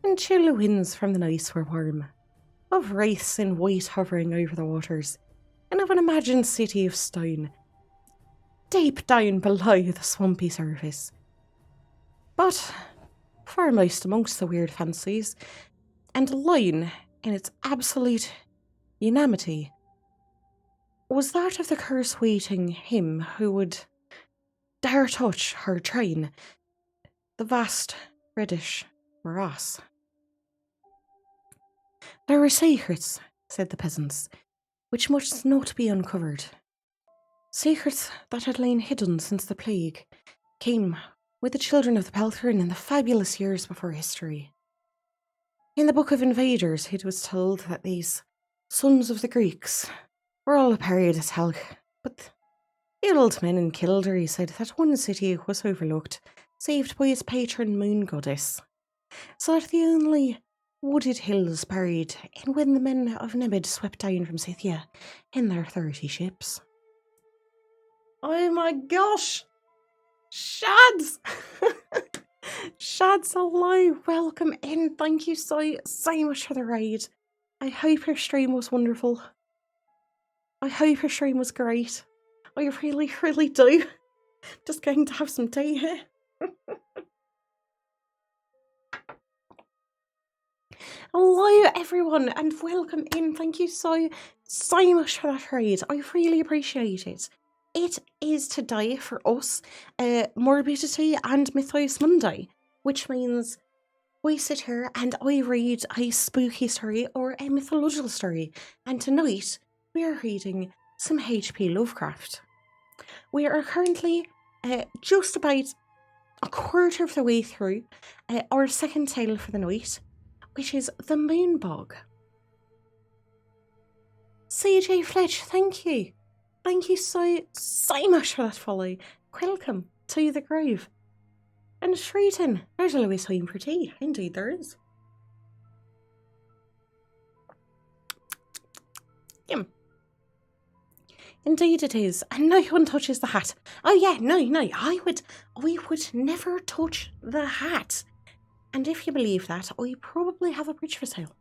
S1: and chill winds from the nights were warm, of wraiths in white hovering over the waters, and of an imagined city of stone, deep down below the swampy surface. But foremost amongst the weird fancies, and alone in its absolute unanimity, was that of the curse waiting him who would dare touch her train, the vast reddish morass. There were secrets, said the peasants, which must not be uncovered. Secrets that had lain hidden since the plague came with the children of the Pelthrin in the fabulous years before history. In the Book of Invaders, it was told that these sons of the Greeks were all parried as hell, but the old men in Kildare said that one city was overlooked, saved by its patron moon goddess, so that the only wooded hills buried in when the men of Nemed swept down from Scythia in their 30 ships. Oh my gosh! Shads! Shads, hello, welcome in. Thank you so much for the raid. I hope your stream was wonderful. I hope your stream was great. I really do. Just going to have some tea here. Hello everyone and welcome in. Thank you so much for that raid. I really appreciate it. It is today for us Morbidity and Mythos Monday, which means we sit here and I read a spooky story or a mythological story, and tonight we are reading some H.P. Lovecraft. We are currently just about a quarter of the way through our second tale for the night, which is the Moon Bog. CJ Fletch, thank you. Thank you so much for that follow. Welcome to the grove. And Shreeton, there's always time for tea. Indeed there is. Yum. Indeed it is. And no one touches the hat. Oh yeah, no, I would never touch the hat. And if you believe that, I probably have a bridge for sale.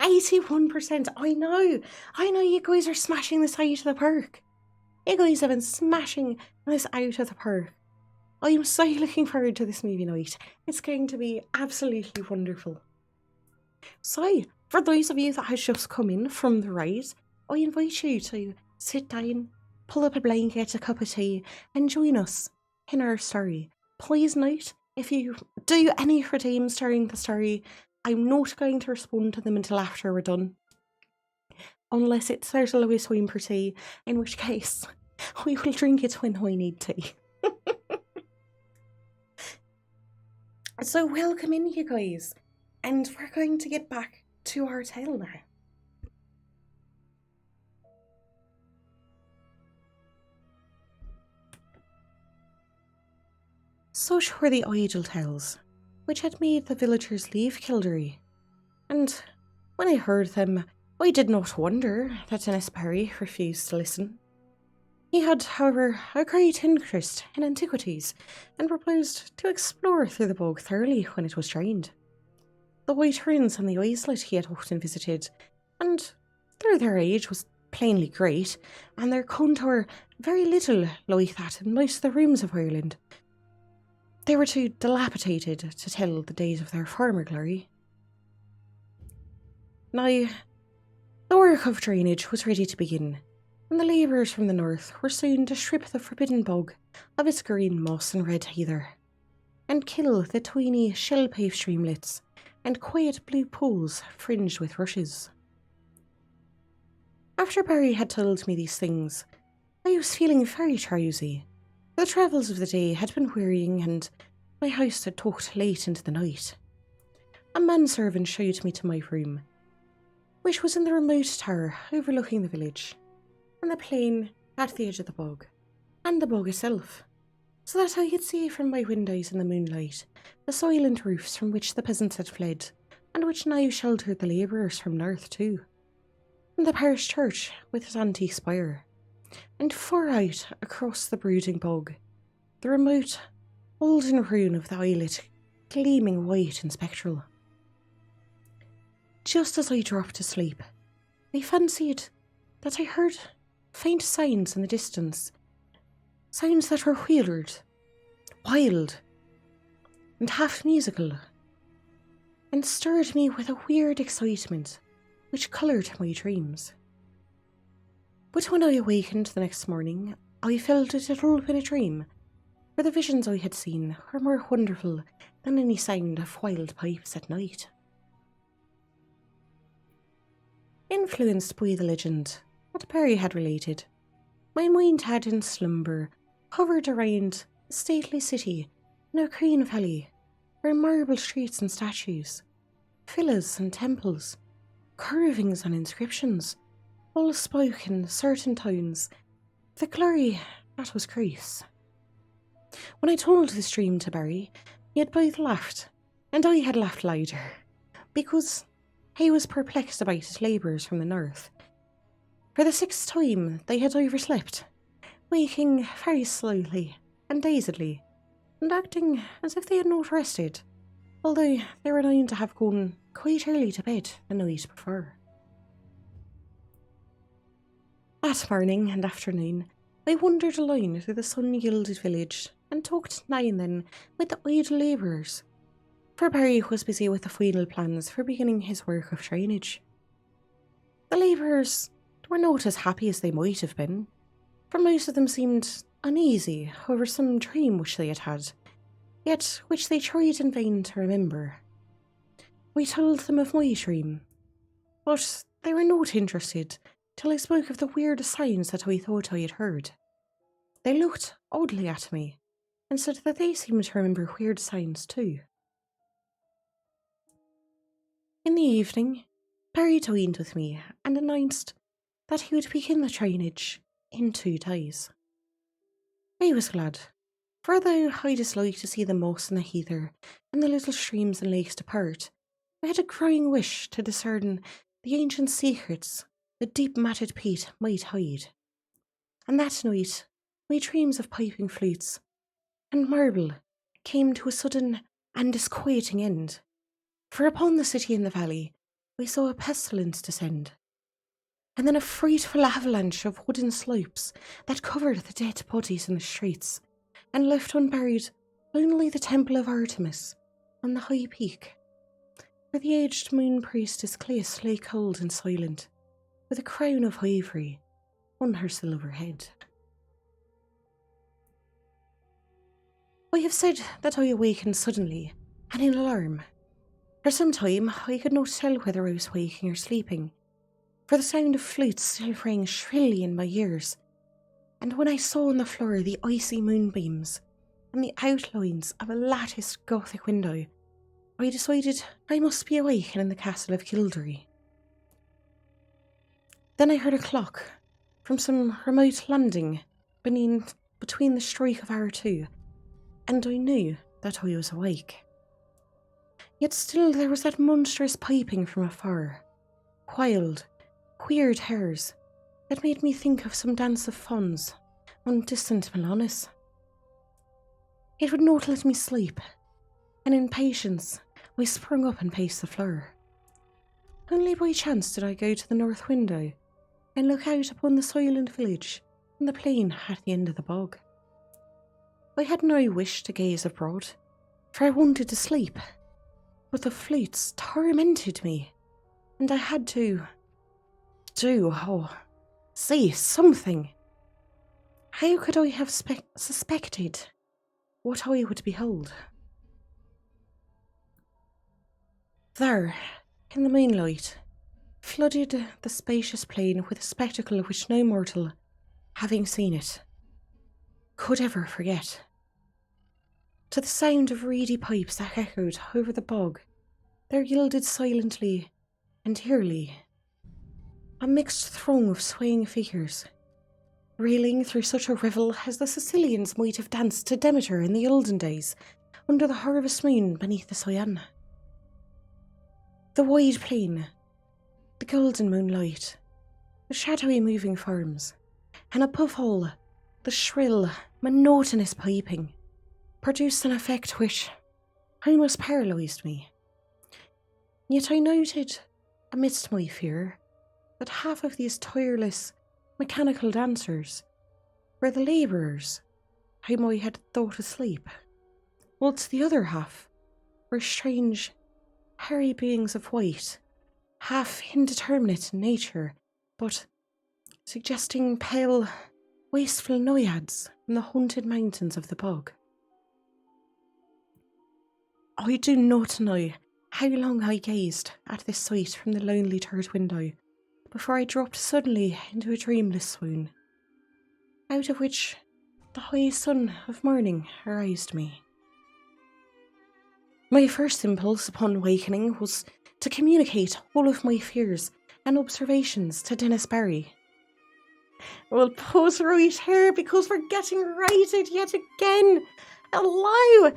S1: 81%. I know you guys are smashing this out of the park. You guys have been smashing this out of the park. I am so looking forward to this movie night. It's going to be absolutely wonderful. So, for those of you that have just come in from the raid, I invite you to sit down, pull up a blanket, a cup of tea, and join us in our story. Please note, if you do any redeems during the story, I'm not going to respond to them until after we're done. Unless it's there's a Lewis wine for tea, in which case we will drink it when I need tea. So welcome in, you guys, and we're going to get back to our tale now. Such were the idle tales which had made the villagers leave Kildare, and when I heard them, I did not wonder that Dennis Perry refused to listen. He had, however, a great interest in antiquities, and proposed to explore through the bog thoroughly when it was drained. The white ruins on the islet he had often visited, and though their age was plainly great, and their contour very little like that in most of the rooms of Ireland, they were too dilapidated to tell the days of their former glory. Now, the work of drainage was ready to begin, and the labourers from the north were soon to strip the forbidden bog of its green moss and red heather, and kill the tiny shell-paved streamlets and quiet blue pools fringed with rushes. After Barry had told me these things, I was feeling very drowsy. The travels of the day had been wearying, and my house had talked late into the night. A manservant showed me to my room, which was in the remote tower overlooking the village, and the plain at the edge of the bog, and the bog itself. so that I could see from my windows in the moonlight the soylent roofs from which the peasants had fled, and which now sheltered the labourers from north too, and the parish church with its antique spire, and far out across the brooding bog, the remote, olden ruin of the islet, gleaming white and spectral. Just as I dropped to sleep, I fancied that I heard faint sounds in the distance, sounds that were weird, wild, and half musical, and stirred me with a weird excitement which coloured my dreams. But when I awakened the next morning, I felt it had all been a dream, for the visions I had seen were more wonderful than any sound of wild pipes at night. Influenced by the legend that Perry had related, my mind had in slumber hovered around a stately city in a green valley, where marble streets and statues, villas and temples, carvings and inscriptions, all spoke in certain tones the glory that was Greece. When I told this dream to Barry, he had both laughed, and I had laughed louder, because he was perplexed about his labourers from the north. For the 6th time they had overslept, waking very slowly and dazedly, and acting as if they had not rested, although they were known to have gone quite early to bed the night before. That morning and afternoon, I wandered alone through the sun-gilded village and talked now and then with the idle labourers, for Barry was busy with the final plans for beginning his work of drainage. The labourers were not as happy as they might have been, for most of them seemed uneasy over some dream which they had had, yet which they tried in vain to remember. I told them of my dream, but they were not interested till I spoke of the weird sounds that I thought I had heard. They looked oddly at me, and said that they seemed to remember weird sounds too. In the evening, Barry dined with me and announced that he would begin the drainage in 2 days. I was glad, for though I disliked to see the moss and the heather and the little streams and lakes depart, I had a growing wish to discern the ancient secrets the deep matted peat might hide. And that night, my dreams of piping flutes and marble came to a sudden and disquieting end, for upon the city in the valley I saw a pestilence descend, and then a frightful avalanche of wooden slopes that covered the dead bodies in the streets, and left unburied only the temple of Artemis on the high peak, where the aged moon priestess Cleis lay cold and silent, with a crown of ivory on her silver head. I have said that I awakened suddenly and in alarm. For some time I could not tell whether I was waking or sleeping, for the sound of flutes still rang shrilly in my ears, and when I saw on the floor the icy moonbeams and the outlines of a latticed Gothic window, I decided I must be awake and in the castle of Kildare. Then I heard a clock from some remote landing between the strike of hour 2, and I knew that I was awake. Yet still there was that monstrous piping from afar, wild, weird airs that made me think of some dance of fauns on distant Milanus. It would not let me sleep, and in patience I sprung up and paced the floor. Only by chance did I go to the north window and look out upon the silent village and the plain at the end of the bog. I had no wish to gaze abroad, for I wanted to sleep, but the flutes tormented me, and I had to say something. How could I have suspected what I would behold? There, in the moonlight, flooded the spacious plain with a spectacle which no mortal, having seen it, could ever forget. To the sound of reedy pipes that echoed over the bog, there yielded silently and eerily a mixed throng of swaying figures, reeling through such a revel as the Sicilians might have danced to Demeter in the olden days, under the harvest moon beneath the Cyan. The wide plain, the golden moonlight, the shadowy moving forms, and above all, the shrill, monotonous piping, produced an effect which almost paralysed me. Yet I noted, amidst my fear, that half of these tireless, mechanical dancers were the labourers whom I had thought asleep, whilst the other half were strange, hairy beings of white, half indeterminate in nature, but suggesting pale, wasteful naiads from the haunted mountains of the bog. I do not know how long I gazed at this sight from the lonely turret window before I dropped suddenly into a dreamless swoon, out of which the high sun of morning aroused me. My first impulse upon awakening was to communicate all of my fears and observations to Dennis Barry. We'll pause right here because we're getting righted yet again. Hello,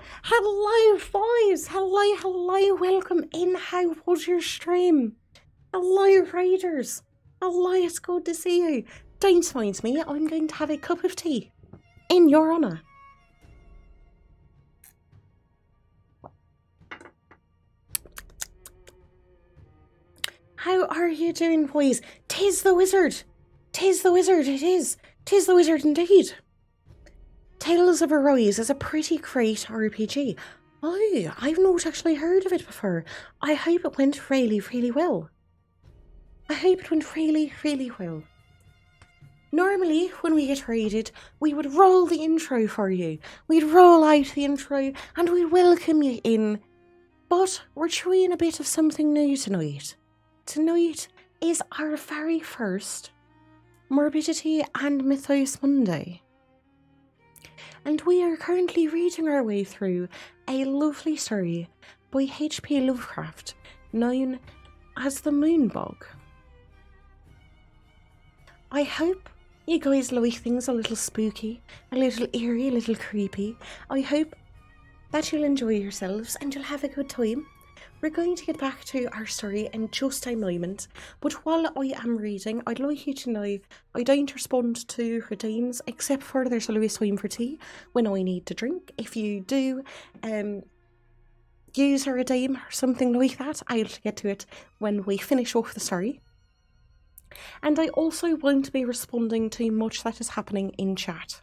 S1: boys. Hello, welcome in. How was your stream? Hello, riders. Hello, it's good to see you. Don't mind me, I'm going to have a cup of tea. In your honour. How are you doing, boys? 'Tis the wizard. 'Tis the wizard, it is. 'Tis the wizard indeed. Tales of Arise is a pretty great RPG. Oh, I've not actually heard of it before. I hope it went really, really well. Normally, when we get raided, we would roll the intro for you. We'd roll out the intro and we'd welcome you in. But we're trying a bit of something new tonight. Tonight is our very first Morbidity and Mythos Monday. And we are currently reading our way through a lovely story by H.P. Lovecraft, known as the Moon Bog. I hope you guys like things a little spooky, a little eerie, a little creepy. I hope that you'll enjoy yourselves and you'll have a good time. We're going to get back to our story in just a moment, but while I am reading, I'd like you to know I don't respond to redeems, except for there's always time for tea when I need to drink. If you do use a redeem or something like that, I'll get to it when we finish off the story. And I also won't be responding to much that is happening in chat.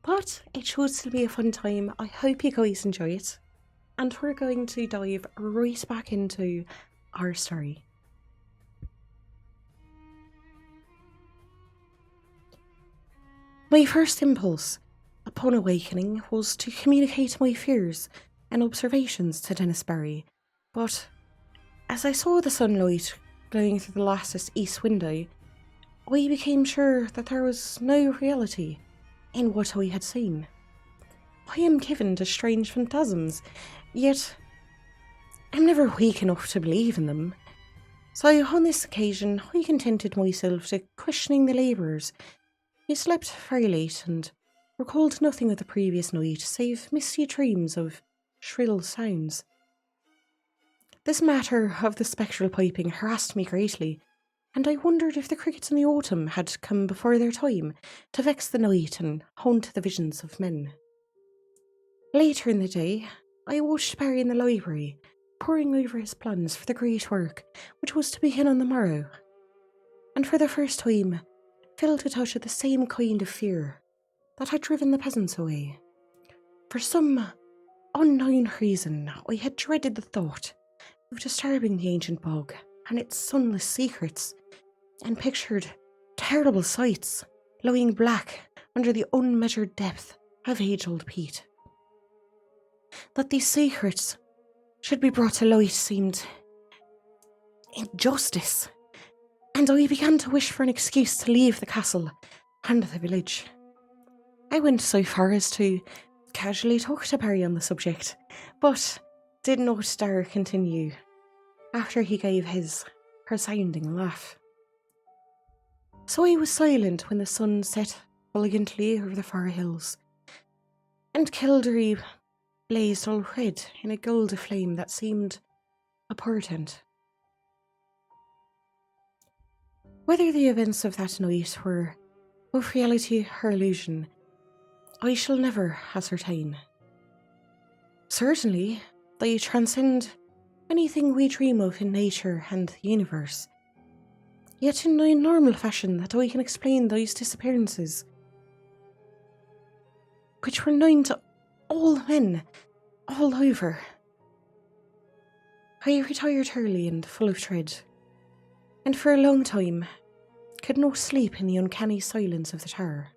S1: But it should still be a fun time. I hope you guys enjoy it. And we're going to dive right back into our story. My first impulse upon awakening was to communicate my fears and observations to Dennis Barry, but as I saw the sunlight glowing through the latticed east window, I became sure that there was no reality in what I had seen. I am given to strange phantasms, yet I'm never weak enough to believe in them. So on this occasion, I contented myself to questioning the labourers, who slept very late and recalled nothing of the previous night save misty dreams of shrill sounds. This matter of the spectral piping harassed me greatly, and I wondered if the crickets in the autumn had come before their time to vex the night and haunt the visions of men. Later in the day, I watched Barry in the library, poring over his plans for the great work which was to begin on the morrow, and for the first time felt a touch of the same kind of fear that had driven the peasants away. For some unknown reason, I had dreaded the thought of disturbing the ancient bog and its sunless secrets, and pictured terrible sights lying black under the unmeasured depth of age-old peat. That these secrets should be brought to light seemed injustice, and I began to wish for an excuse to leave the castle and the village. I went so far as to casually talk to Barry on the subject, but did not dare continue after he gave his resounding laugh. So I was silent when the sun set elegantly over the far hills, and Kildare blazed all red in a gold flame that seemed a portent. Whether the events of that night were of reality or illusion, I shall never ascertain. Certainly, they transcend anything we dream of in nature and the universe. Yet in no normal fashion that I can explain those disappearances, which were known to all men, all over. I retired early and full of dread, and for a long time could not sleep in the uncanny silence of the tower.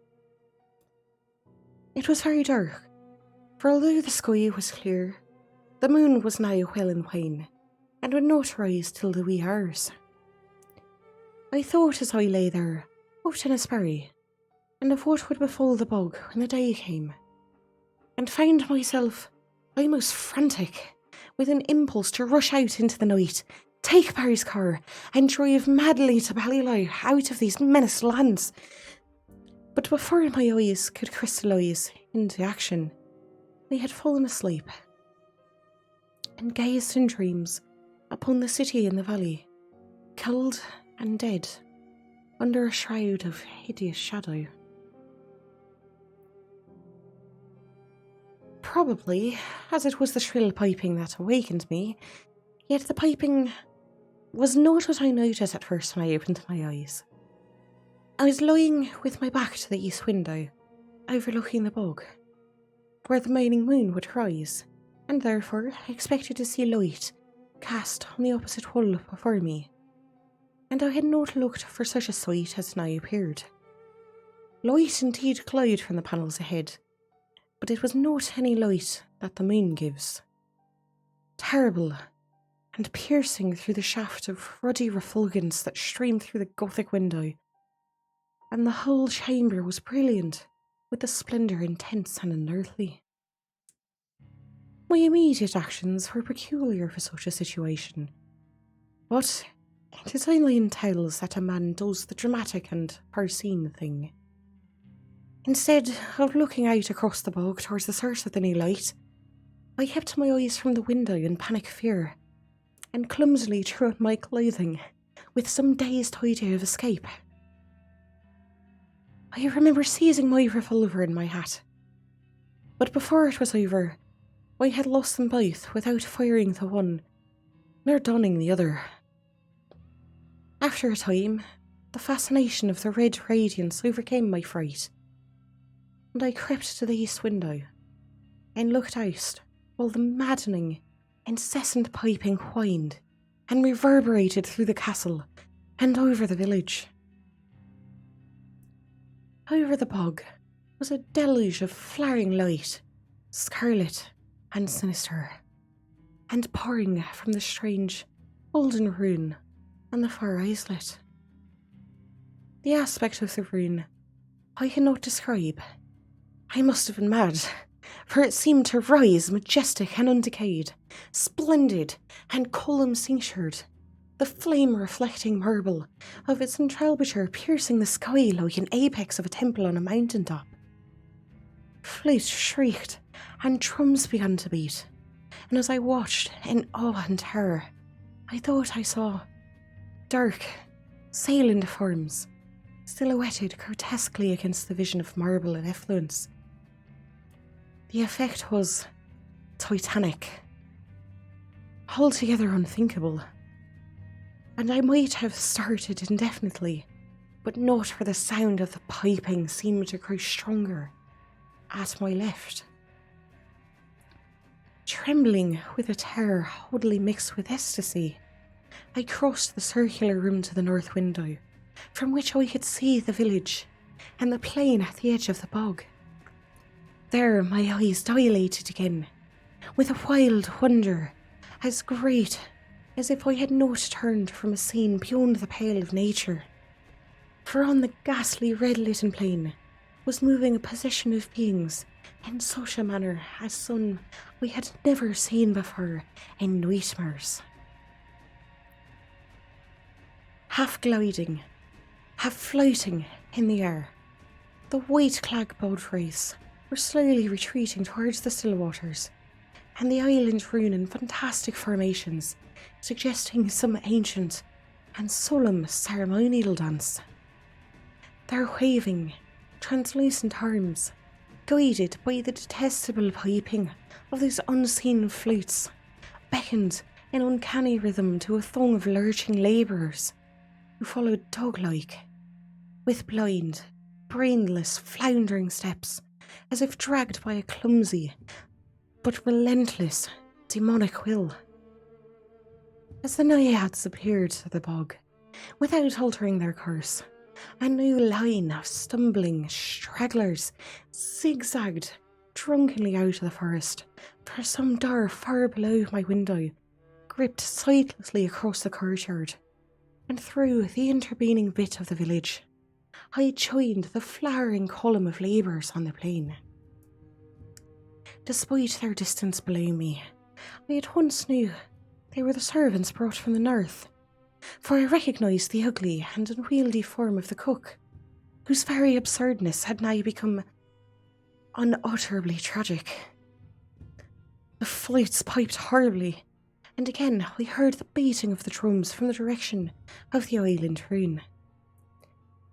S1: It was very dark, for although the sky was clear, the moon was now well in wane, and would not rise till the wee hours. I thought as I lay there of Tinnisberry, and of what would befall the bog when the day came, and found myself almost frantic with an impulse to rush out into the night, take Barry's car, and drive madly to Ballylough out of these menaced lands. But before my eyes could crystallise into action, I had fallen asleep, and gazed in dreams upon the city in the valley, cold and dead, under a shroud of hideous shadow. Probably, as it was the shrill piping that awakened me, yet the piping was not what I noticed at first when I opened my eyes. I was lying with my back to the east window, overlooking the bog, where the waning moon would rise, and therefore I expected to see light cast on the opposite wall before me, and I had not looked for such a sight as now appeared. Light indeed glowed from the panels ahead, but it was not any light that the moon gives. Terrible and piercing through the shaft of ruddy refulgence that streamed through the Gothic window, and the whole chamber was brilliant with a splendour intense and unearthly. My immediate actions were peculiar for such a situation, but it is only in tales that a man does the dramatic and foreseen thing. Instead of looking out across the bog towards the source of the new light, I kept my eyes from the window in panic fear, and clumsily threw out my clothing with some dazed idea of escape. I remember seizing my revolver and my hat, but before it was over, I had lost them both without firing the one, nor donning the other. After a time, the fascination of the red radiance overcame my fright, and I crept to the east window and looked out while the maddening, incessant piping whined and reverberated through the castle and over the village. Over the bog was a deluge of flaring light, scarlet and sinister, and pouring from the strange golden rune and the far islet. The aspect of the rune I cannot describe. I must have been mad, for it seemed to rise majestic and undecayed, splendid and column-cinctured, the flame-reflecting marble of its entralbature piercing the sky like an apex of a temple on a mountain top. Flutes shrieked and drums began to beat, and as I watched in awe and terror, I thought I saw dark, salient forms silhouetted grotesquely against the vision of marble and effluence. The effect was titanic, altogether unthinkable, and I might have started indefinitely, but not for the sound of the piping seemed to grow stronger at my left. Trembling with a terror oddly mixed with ecstasy, I crossed the circular room to the north window, from which I could see the village and the plain at the edge of the bog. There my eyes dilated again, with a wild wonder as great as if I had not turned from a scene beyond the pale of nature. For on the ghastly red-litten plain was moving a procession of beings in such a manner as some we had never seen before in nightmares. Half gliding, half floating in the air. The white clagboard race were slowly retreating towards the still waters, and the island ruined in fantastic formations, suggesting some ancient and solemn ceremonial dance. Their waving, translucent arms, guided by the detestable piping of those unseen flutes, beckoned in uncanny rhythm to a throng of lurching labourers who followed dog-like, with blind, brainless, floundering steps, as if dragged by a clumsy but relentless demonic will. As the naiads appeared to the bog, without altering their course, a new line of stumbling stragglers zigzagged drunkenly out of the forest for some door far below my window, gripped sightlessly across the courtyard, and through the intervening bit of the village, I joined the flowering column of labourers on the plain. Despite their distance below me, I at once knew they were the servants brought from the north, for I recognised the ugly and unwieldy form of the cook, whose very absurdness had now become unutterably tragic. The flutes piped horribly, and again we heard the beating of the drums from the direction of the island ruin.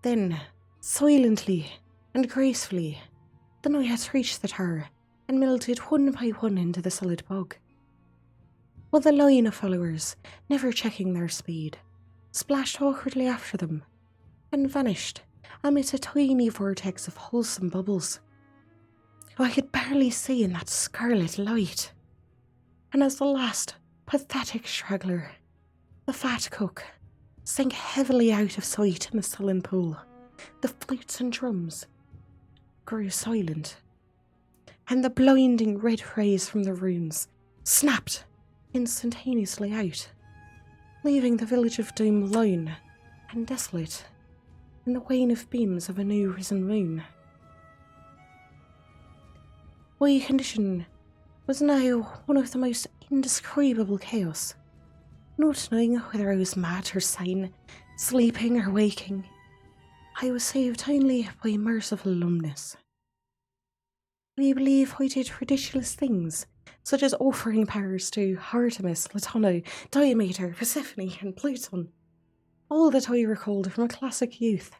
S1: Then, silently and gracefully, the naiads reached the tower and melted one by one into the solid bog, while the line of followers, never checking their speed, splashed awkwardly after them and vanished amidst a tiny vortex of wholesome bubbles. I could barely see in that scarlet light, and as the last pathetic straggler, the fat cook, sank heavily out of sight in the sullen pool, the flutes and drums grew silent, and the blinding red rays from the runes snapped instantaneously out, leaving the village of Doom alone and desolate in the wane of beams of a new risen moon. My condition was now one of the most indescribable chaos, not knowing whether I was mad or sane, sleeping or waking. I was saved only by merciful numbness. I believe I did ridiculous things, such as offering powers to Artemis, Latona, Diameter, Persephone, and Pluton. All that I recalled from a classic youth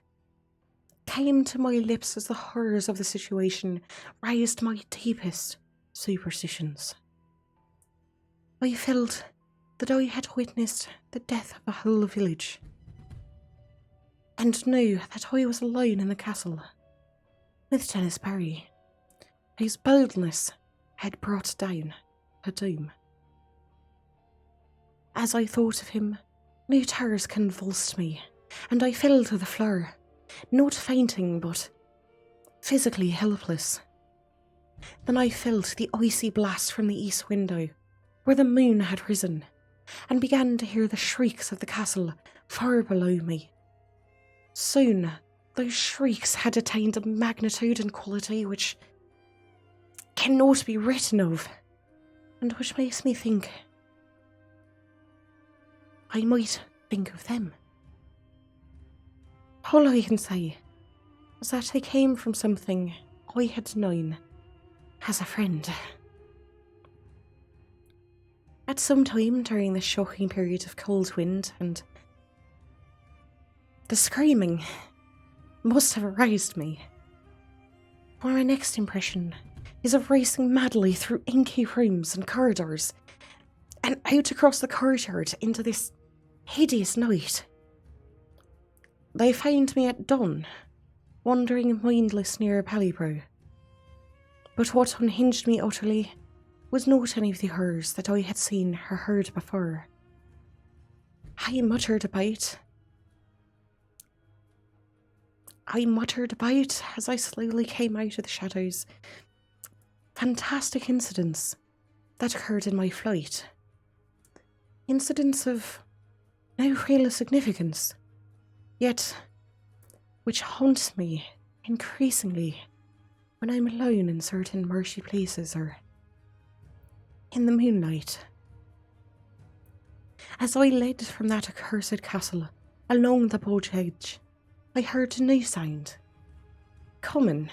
S1: came to my lips as the horrors of the situation raised my deepest superstitions. I felt that I had witnessed the death of a whole village, and knew that I was alone in the castle with Dennis Barry, whose boldness had brought down her doom. As I thought of him, new terrors convulsed me, and I fell to the floor, not fainting but physically helpless. Then I felt the icy blast from the east window, where the moon had risen, and began to hear the shrieks of the castle far below me. Soon, those shrieks had attained a magnitude and quality which cannot be written of, and which makes me think I might think of them. All I can say is that they came from something I had known as a friend. At some time during this shocking period of cold wind, and the screaming must have aroused me, for my next impression is of racing madly through inky rooms and corridors, and out across the courtyard into this hideous night. They found me at dawn, wandering mindless near Pallybrow. But what unhinged me utterly was not any of the horrors that I had seen or heard before. I muttered about as I slowly came out of the shadows fantastic incidents that occurred in my flight. Incidents of no real significance, yet which haunt me increasingly when I'm alone in certain marshy places or in the moonlight. As I led from that accursed castle along the bog edge, I heard a new sound, coming,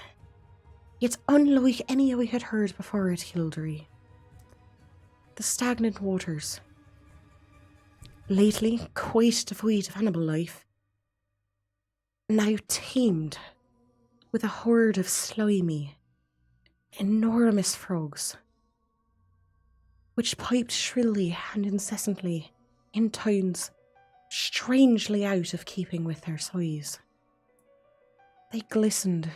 S1: yet unlike any I had heard before at Hildery. The stagnant waters, lately quite devoid of animal life, now teemed with a horde of slimy, enormous frogs, which piped shrilly and incessantly in tones strangely out of keeping with their size. They glistened,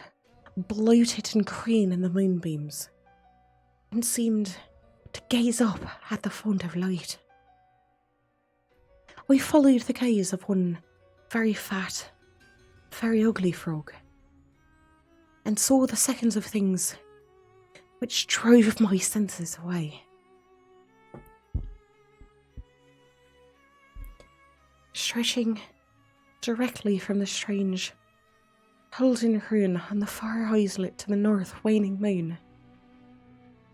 S1: bloated and green in the moonbeams, and seemed to gaze up at the font of light. I followed the gaze of one very fat, very ugly frog, and saw the seconds of things which drove my senses away. Stretching directly from the strange, golden ruin on the far islet to the north waning moon,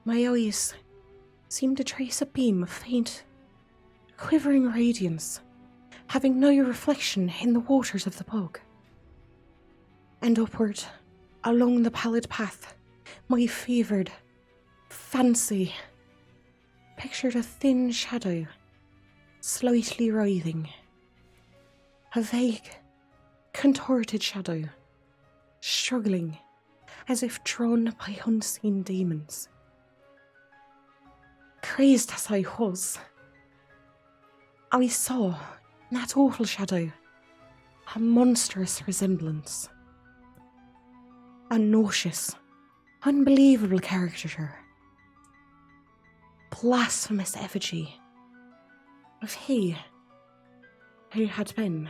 S1: my eyes seemed to trace a beam of faint, quivering radiance, having no reflection in the waters of the bog. And upward, along the pallid path, my fevered fancy pictured a thin shadow, slightly writhing. A vague, contorted shadow, struggling as if drawn by unseen demons. Crazed as I was, I saw in that awful shadow a monstrous resemblance. A nauseous, unbelievable caricature. Blasphemous effigy of he who had been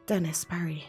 S1: Dennis Barry.